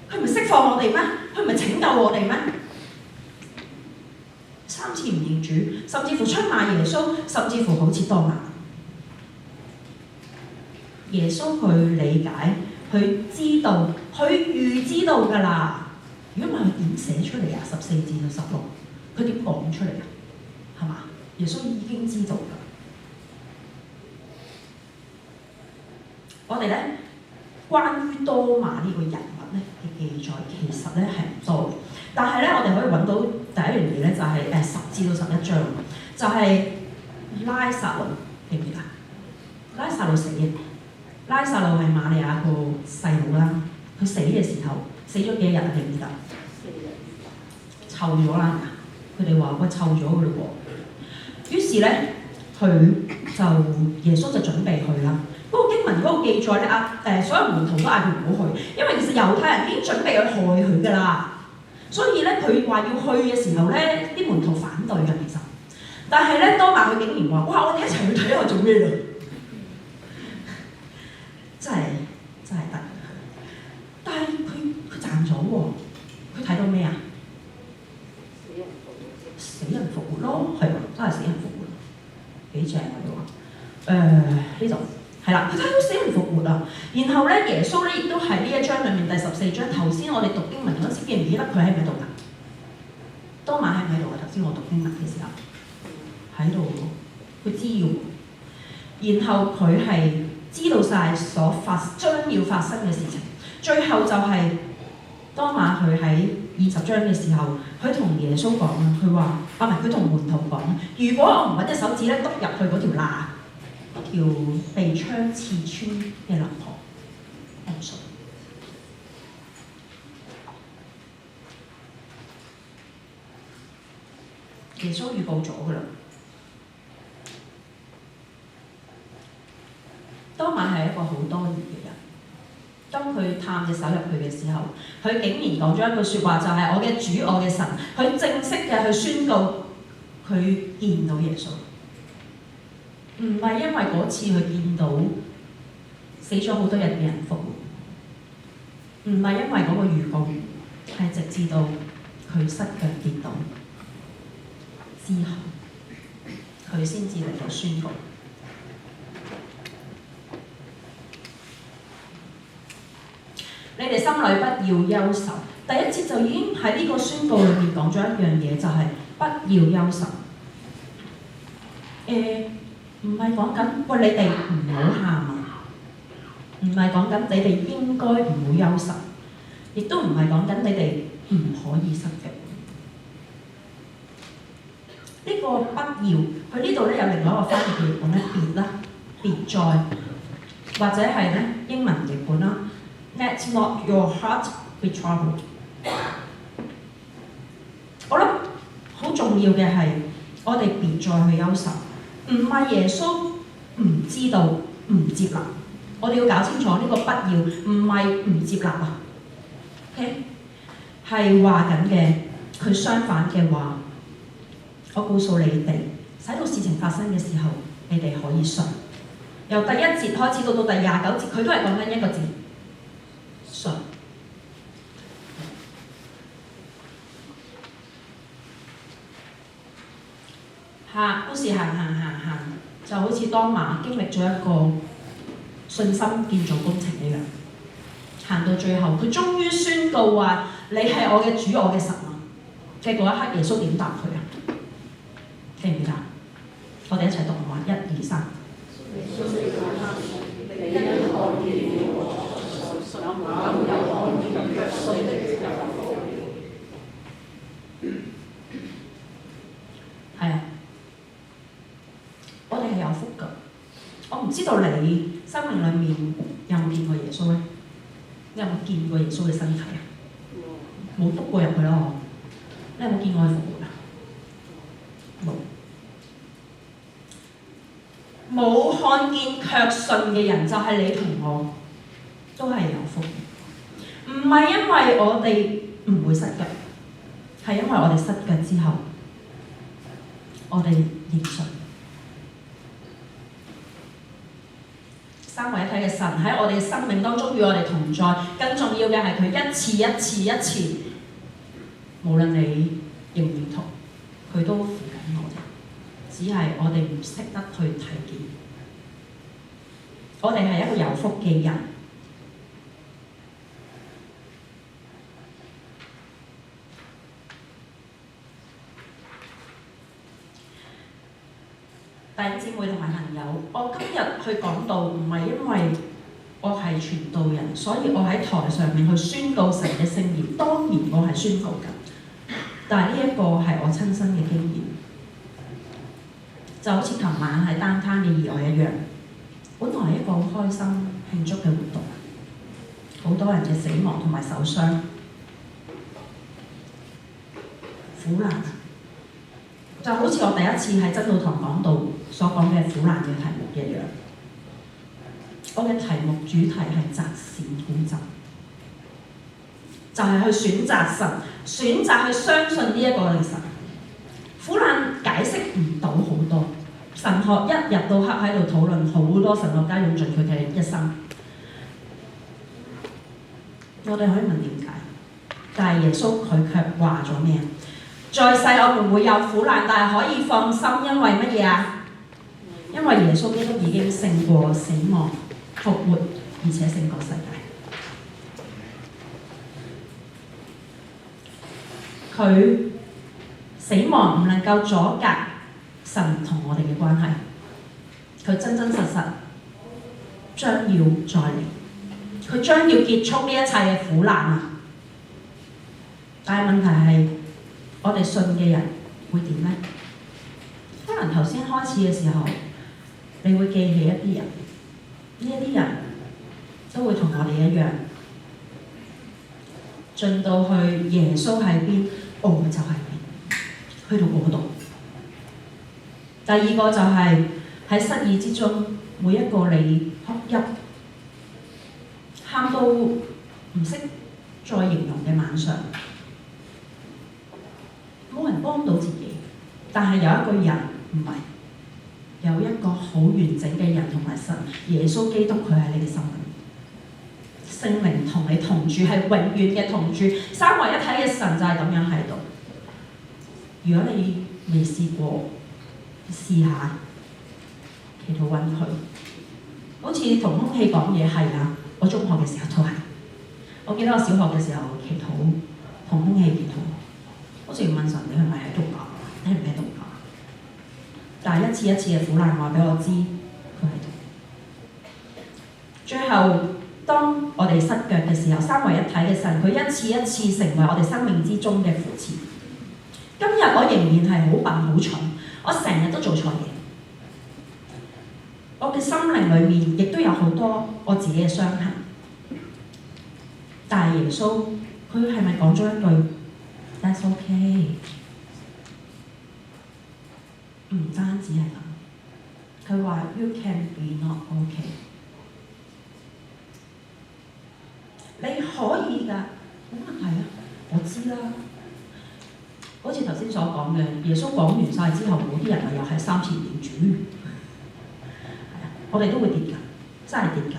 佢唔係釋放我哋咩？佢唔係拯救我哋咩？3次唔認主，甚至乎出賣耶穌，甚至乎好似多馬。耶穌佢理解，佢知道，佢預知到㗎啦。如果唔係佢點寫出嚟啊？14至到16，佢點講出嚟啊？係嘛？耶穌已經知道㗎。我哋咧關於多馬呢個人物咧嘅記載，其實咧係唔多嘅，但係咧我哋可以揾到第一樣嘢咧，就係10至到11章，就係拉撒路，記唔記得？拉撒路死嘅，拉撒路係瑪利亞個細佬啦，佢死嘅時候死咗幾多日啊？記唔記得？臭咗啦，佢哋話喂臭咗㗎嘞喎，於是咧佢就耶穌就準備去啦。嗰個經文嗰個記載咧，所有門徒都嗌佢唔好去，因為其實猶太人已經準備去害佢㗎啦。所以咧，佢話要去嘅時候咧，啲門徒反對㗎其實。但係咧，多馬佢竟然話：哇！我哋一齊去睇下做咩啊！真係得。但係佢賺咗喎，佢睇到咩啊？死人復活咯，係真係死人復活，幾正啊你話？呢度。係啦，佢睇到死人復活啦。然後咧，耶穌咧亦都係呢一章裏面第14章。頭先我哋讀經文嗰陣時，記唔記得佢喺唔喺度㗎？多馬喺唔喺度啊？頭先我讀經文嘅時候喺度喎，佢知嘅喎。然後佢係知道晒將要發生嘅事情。最後就係多馬佢喺20章嘅時候，佢同耶穌講啊，佢話佢同門徒講，如果我唔揾隻手指咧篤入去嗰條罅，條被槍刺穿嘅肋旁，我唔信。耶穌預告咗㗎啦。多馬係一個好多疑嘅人。當佢探隻手入去嘅時候，佢竟然講咗一句説話，就係我嘅主，我嘅神。佢正式嘅去宣告佢見到耶穌。唔係因為嗰次佢見到死咗好多日嘅人復活，唔係因為嗰個預告，係直至到佢失腳跌倒之後，佢先至嚟到宣告。你哋心裏不要憂愁。第一節就已經喺呢個宣告裏面講咗一樣嘢，就係不要憂愁。唔係講緊喂你哋唔好喊啊，唔係講緊你哋應該唔會憂愁，亦都唔係講緊你哋唔可以失腳。呢、個不要，佢呢度咧有另外一個翻譯譯本咧，別啦，別在，或者係咧英文譯本啦 ，Let not your heart be troubled。我諗好重要嘅係，我哋別再去憂愁，唔係耶穌唔知道、唔接納，我哋要搞清楚呢個不要，唔係唔接納啊。OK， 係話緊嘅，佢相反嘅話。我告訴你哋，使到事情發生嘅時候，你哋可以信。由第一節開始到第29節，佢都係講緊一個字：信。故事行，就好似當馬經歷咗一個信心建造工程一樣，行到最後，佢終於宣告話：你係我嘅主，我嘅神啊！嘅嗰一刻，耶穌點答佢啊？記唔記得？我哋一齊讀好嘛？1、2、3。係啊，我哋係有福㗎。我唔知道你生命裡面有冇見過耶穌咧？你有冇見過耶穌嘅身體啊？冇篤過入去咯，你有冇見過佢復活啊？冇看見卻信嘅人，就係你同我，都係有福。唔係因為我哋唔會失腳，係因為我哋失腳之後，我哋認信。三位一體嘅神喺我哋嘅生命當中與我哋同在，更重要嘅係佢一次，無論你認唔認同，佢都扶緊我哋。只係我哋唔識得去睇見，我哋係一個有福嘅人。弟兄姊妹同埋朋友，我今日去講道唔係因為我係傳道人，所以我喺台上面去宣告神嘅聖言。當然我係宣告緊，但係呢一個係我親身嘅經驗。就好似琴晚喺單攤嘅意外一樣，本來一個好開心慶祝嘅活動，好多人嘅死亡同埋受傷，苦難，就好似我第一次喺真道堂講道所講嘅苦難嘅題目一樣。我嘅題目主題係擇善固執，就係去選擇神，選擇去相信呢一個嘅神。苦難解釋唔到好多，神學一日到黑喺度討論，好多神學家用盡佢嘅一生。我哋可以問點解？但係耶穌佢卻話咗咩啊？在世我們會有苦難，但係可以放心，因為乜嘢啊？因為耶穌基督已經勝過死亡、復活，而且勝過世界。佢死亡唔能夠阻隔神同我哋嘅關係，佢真真實實將要再嚟，佢將要結束呢一切嘅苦難啊！但係問題係，我哋信嘅人會點呢？可能頭先開始嘅時候，你會記起一啲人，呢一啲人都會同我哋一樣，進到去耶穌喺邊，我就係邊，去到嗰度。第二個就係喺失意之中，每一個你哭泣、喊到唔識再形容嘅晚上，冇人幫到自己，但係有一個人唔係，有一個好完整嘅人同埋神，耶穌基督佢喺你嘅心裏，聖靈同你同住，係永遠嘅同住，三位一體嘅神就係咁樣喺度。如果你未試過，試下祈禱揾佢，好似同空氣講嘢係啊！我中學嘅時候都係，我記得我小學嘅時候祈禱同空氣祈禱，好似問神你係咪喺度㗎？你係唔喺度㗎？但係一次一次嘅苦難話俾我知佢喺度。最後，當我哋失腳嘅時候，三位一體嘅神，佢一次一次成為我哋生命之中嘅扶持。今日我仍然係好笨好蠢，我成日都做錯嘢。我嘅心靈裏面亦都有好多我自己嘅傷痕。但係耶穌，佢係咪講咗一句 That's okay？ 唔單止係咁，佢話 You can be not okay。你可以㗎，冇問題啊，我知啦。好似頭先所講嘅，耶穌講完晒之後，嗰啲人又係三次認主，係啊，我哋都會跌㗎，真係跌㗎。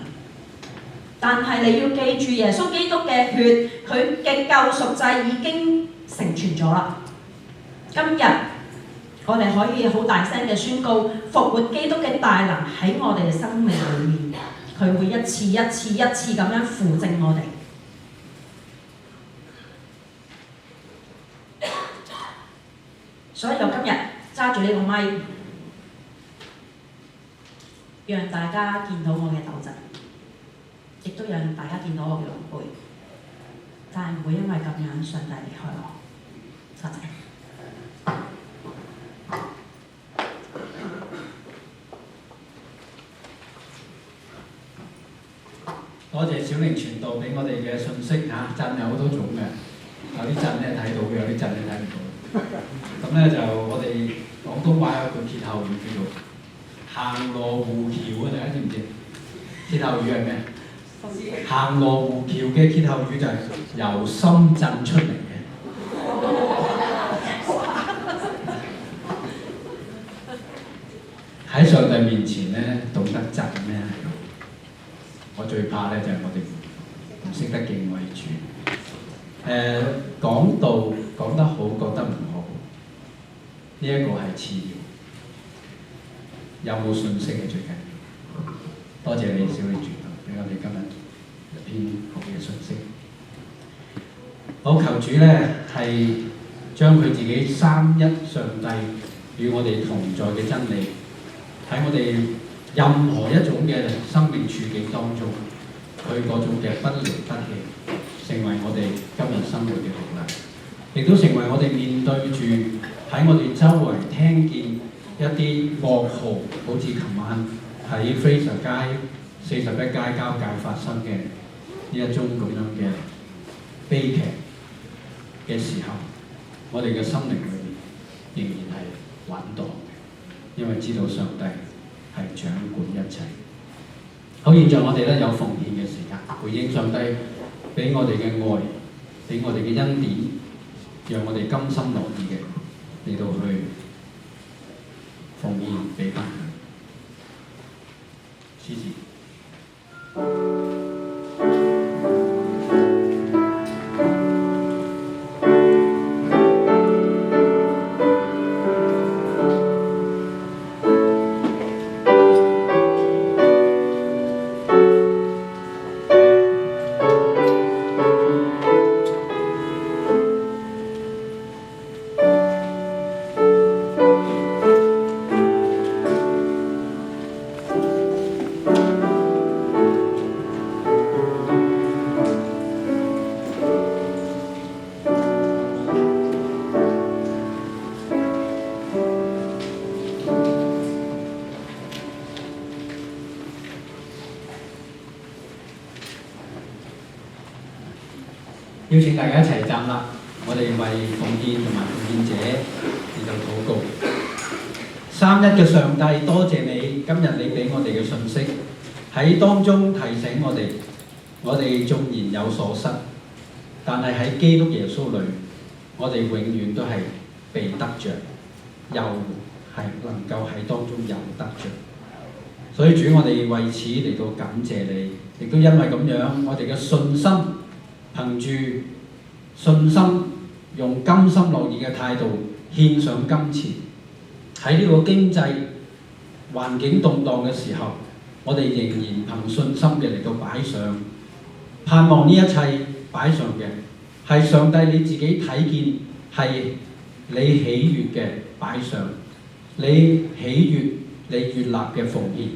但係你要記住，耶穌基督嘅血，佢嘅救贖祭已經成全咗啦。今日我哋可以好大聲嘅宣告，復活基督嘅大能喺我哋嘅生命裏面。佢會一次一次一次咁樣扶正我哋。所以我今日揸住呢個咪，讓大家見到我嘅鬥志，亦都讓大家見到我嘅狼狽，但係唔會因為咁樣上帝離開我。多謝。多謝小玲傳道俾我哋嘅信息嚇，震有好多種嘅，有啲震咧睇到嘅，有啲震你睇唔到。咁咧就我哋廣東話有句歇後語叫做行羅湖橋啊，大家知唔知？歇後語係咩？行羅湖橋嘅歇後語就係由心震出嚟嘅。喺上帝面前咧，懂得震咧。我最怕咧就係我哋唔識得敬畏主。講道講得好，講得唔好，呢一個係次要。有冇信息係最緊要。多謝你小李傳道，俾我哋今日一篇好嘅信息。好，求主咧係將佢自己三一上帝與我哋同在嘅真理喺我哋任何一種嘅生命處境當中，佢嗰種嘅不離不棄，成為我哋今日生活嘅力量，亦都成為我哋面對住喺我哋周圍聽見一啲噩耗，好似琴晚喺 Fraser 街41街交界發生嘅呢一宗咁樣嘅悲劇嘅時候，我哋嘅心靈裏面仍然係穩當嘅，因為知道上帝係掌管一切。好，現在我哋咧有奉獻嘅時間，回應上帝俾我哋嘅愛，俾我哋嘅恩典，讓我哋甘心樂意嘅嚟到去奉獻俾翻佢。謝謝。邀請大家一齊站立，我哋為奉獻同埋奉獻者嚟到禱告。三一嘅上帝，多謝你今日你俾我哋嘅信息，喺當中提醒我哋縱然有所失，但係喺基督耶穌裏，我哋永遠都係被得着，又係能夠喺當中有得着。所以主，我哋為此嚟到感謝你，亦都因為咁樣，我哋嘅信心憑住信心，用甘心樂意嘅態度獻上金錢。喺呢個經濟環境動盪嘅時候，我哋仍然憑信心嘅嚟到擺上，盼望呢一切擺上嘅係上帝你自己睇見係你喜悅嘅擺上，你喜悅你悅納嘅奉獻。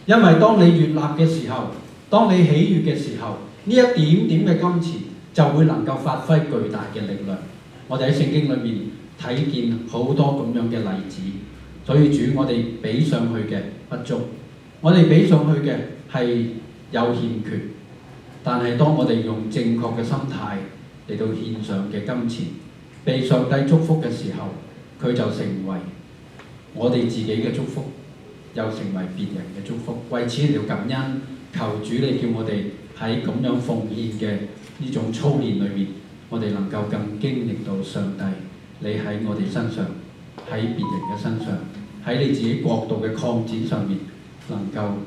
因為當你悅納嘅時候，當你喜悅嘅時候，呢一點點嘅金錢就會能夠發揮巨大嘅力量。我哋喺聖經裏面睇見好多咁樣嘅例子，所以主我哋俾上去嘅不足，我哋俾上去嘅係有欠缺，但係當我哋用正確嘅心態嚟到獻上嘅金錢，被上帝祝福嘅時候，佢就成為我哋自己嘅祝福，又成為別人嘅祝福。為此嚟到感恩，求主你叫我哋喺咁樣奉獻嘅呢種操練裏面，我哋能夠更經歷到上帝你喺我哋身上，喺別人嘅身上，喺你自己國度嘅擴展上面，能夠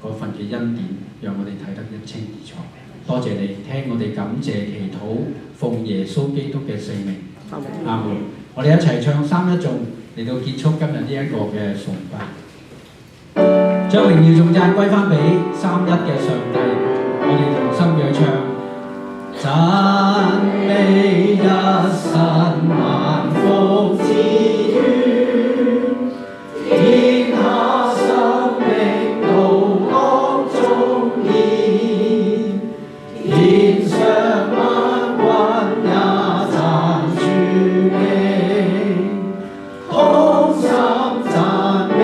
嗰份嘅恩典，讓我哋睇得一清二楚。多謝你聽我哋感謝祈禱，奉耶穌基督嘅聖名，阿門。我哋一齊唱三一頌嚟到結束今日呢一個嘅崇拜。將榮耀頌讚歸翻俾三一嘅上帝，我哋同心嘅唱。讚美一生萬福之源，天下生命都當中現，天上萬軍也讚主名，同心讚美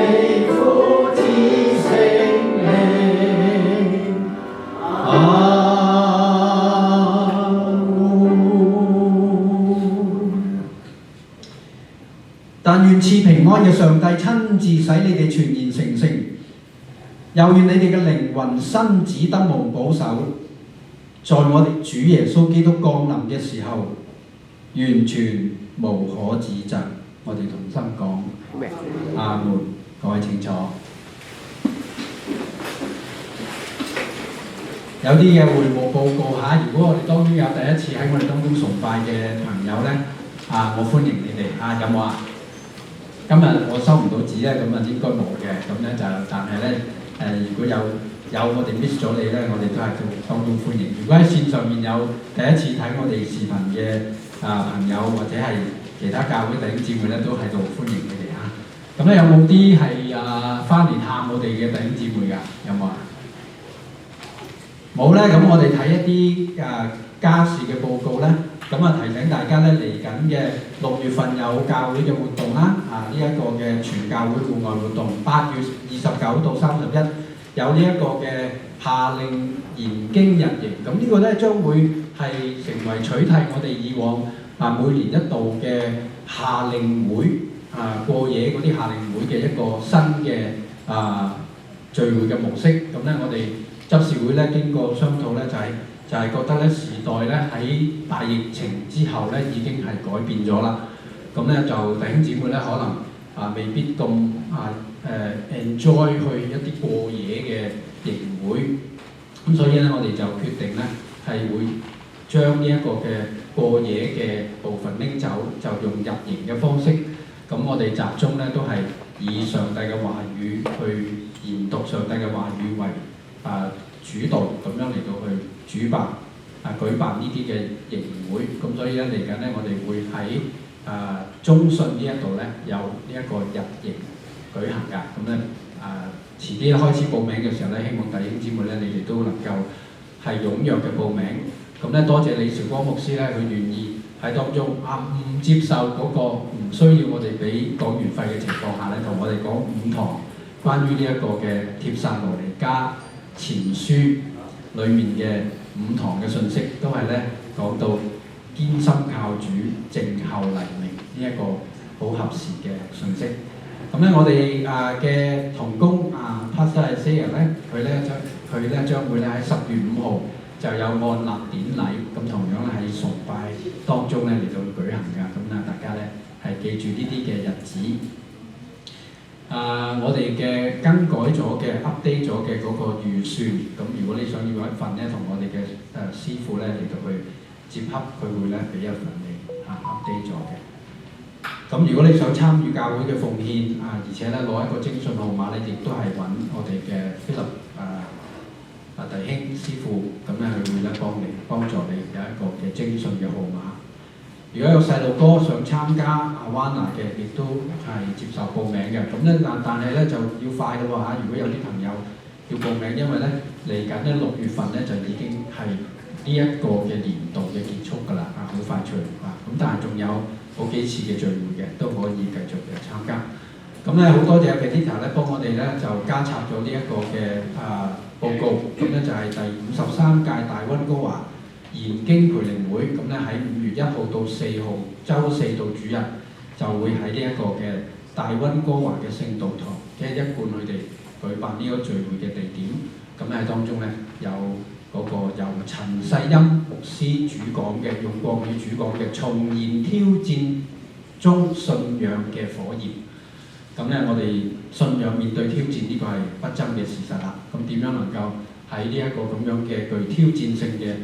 父子聖靈。但願賜平安嘅上帝親自使你哋全然成聖，又願你哋嘅靈魂身子得蒙保守，在我哋主耶穌基督降臨嘅時候，完全無可指責。我哋同心講，阿門。各位請坐。有啲嘅會務報告下，如果我哋當中有第一次喺我哋當中崇拜嘅朋友呢，我歡迎你哋。有冇啊？今日我收唔到紙咧，咁應該冇嘅。咁咧就，但係咧如果有我哋 miss 咗你咧，我哋都係當中歡迎。如果喺線上面有第一次睇我哋視頻嘅朋友，或者係其他教會弟兄姊妹咧，都喺度歡迎你哋嚇。咁咧有冇啲係翻嚟探我哋嘅弟兄姊妹㗎？有冇啊？冇咧，咁我哋睇一啲家事嘅報告咧。咁提醒大家咧，嚟緊嘅6月份有教會嘅活動啦，呢一個嘅全教會戶外活動，8月29到31有呢一個嘅夏令研經日營。咁呢個咧將會係成為取替我哋以往每年一度嘅夏令會過夜嗰啲夏令會嘅一個新嘅聚會嘅模式。咁咧我哋執事會咧經過商討咧就係覺得咧時代咧喺大疫情之後咧已經係改變咗啦，咁咧就弟兄姊妹咧可能未必咁enjoy 去一啲過夜嘅營會，咁所以咧我哋就決定咧係會將呢一個嘅過夜嘅部分拎走，就用入營嘅方式。咁我哋集中咧都係以上帝嘅話語去研讀上帝嘅話語為主導，咁樣嚟到去舉辦舉辦呢啲嘅營會。咁所以咧嚟緊咧我哋會喺中信呢一度咧有呢一個日營舉行㗎。咁咧遲啲開始報名嘅時候咧，希望弟兄姊妹咧你哋都能夠係踴躍嘅報名。咁咧多謝李兆光牧師咧，佢願意喺當中唔接受嗰個唔需要我哋俾講員費嘅情況下咧，同我哋講5堂關於呢一個嘅帖撒羅尼迦前書裡面嘅5堂嘅信息，都係咧講到堅心靠主，靜候黎明呢一個好合時嘅信息。咁咧我哋嘅同工Pastor Isaiah 咧，佢咧將會咧喺10月5號就有按立典禮，咁同樣咧喺崇拜當中咧嚟到舉行㗎。咁大家咧係記住呢啲嘅日子。我哋嘅更改咗嘅 update 咗嘅嗰個預算，咁如果你想要一份咧，同我哋嘅師傅咧嚟到去接洽，佢會咧俾一份你update 咗嘅。咁如果你想參與教會嘅奉獻而且咧攞一個徵信號碼咧，亦都係揾我哋嘅菲立弟兄師傅，咁咧佢會咧幫助你有一個嘅徵信嘅號碼。如果有細路哥想參加Awana嘅，亦都係接受報名嘅。咁咧但係咧就要快咯喎。如果有啲朋友要報名，因為咧嚟緊咧6月份咧就已經係呢一個嘅年度嘅結束㗎啦，好快脆啊！咁但係仲有好幾次嘅聚會嘅，都可以繼續嘅參加。咁咧好多謝 Peter 咧幫我哋咧就加插咗呢一個嘅報告，咁咧就係第53屆大溫哥華研經培靈會，咁咧喺5月1號到4號，週四到主日就會喺呢一個嘅大溫哥華嘅聖道堂，即係一貫佢哋舉辦呢個聚會嘅地點。咁喺當中咧有嗰個由陳世欽牧師主講嘅，用國語主講嘅重燃挑戰中信仰嘅火焰。咁咧，我哋信仰面對挑戰呢個係不爭嘅事實啦。咁點樣能夠喺呢一個咁樣嘅具挑戰性嘅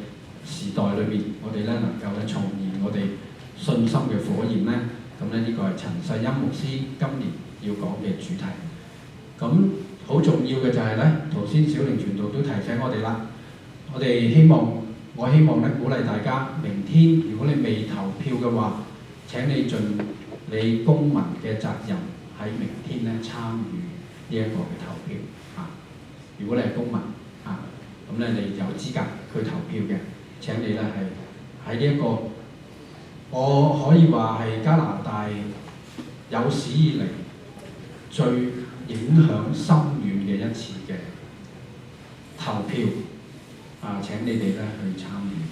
時代裏面，我哋咧能夠咧重燃我哋信心嘅火焰咧？咁咧呢個係陳世欽牧師今年要講嘅主題。咁好重要嘅就係咧，頭先小靈傳道都提醒我哋啦。我希望咧鼓勵大家，明天如果你未投票嘅話，請你盡你公民嘅責任。喺明天咧參與呢一個嘅投票啊！如果你係公民啊，咁咧你有資格去投票嘅，請你咧係喺呢一個我可以話係加拿大有史以嚟最影響深遠嘅一次嘅投票啊！請你哋咧去參與。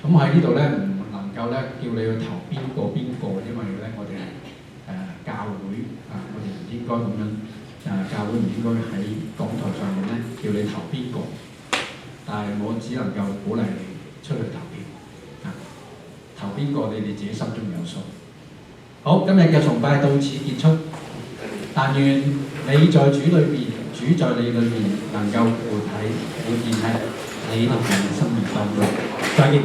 咁我喺呢度咧唔能夠咧叫你去投邊個，因為咧我哋係教會。我哋唔應該咁樣，教會唔應該喺講台上面咧叫你投邊個，但係我只能夠鼓勵你出去投票，投邊個你哋自己心中有數。好，今日嘅崇拜到此結束，但願你在主裏邊，主在你裏面，能夠活現喺你同人嘅生命當中。再見。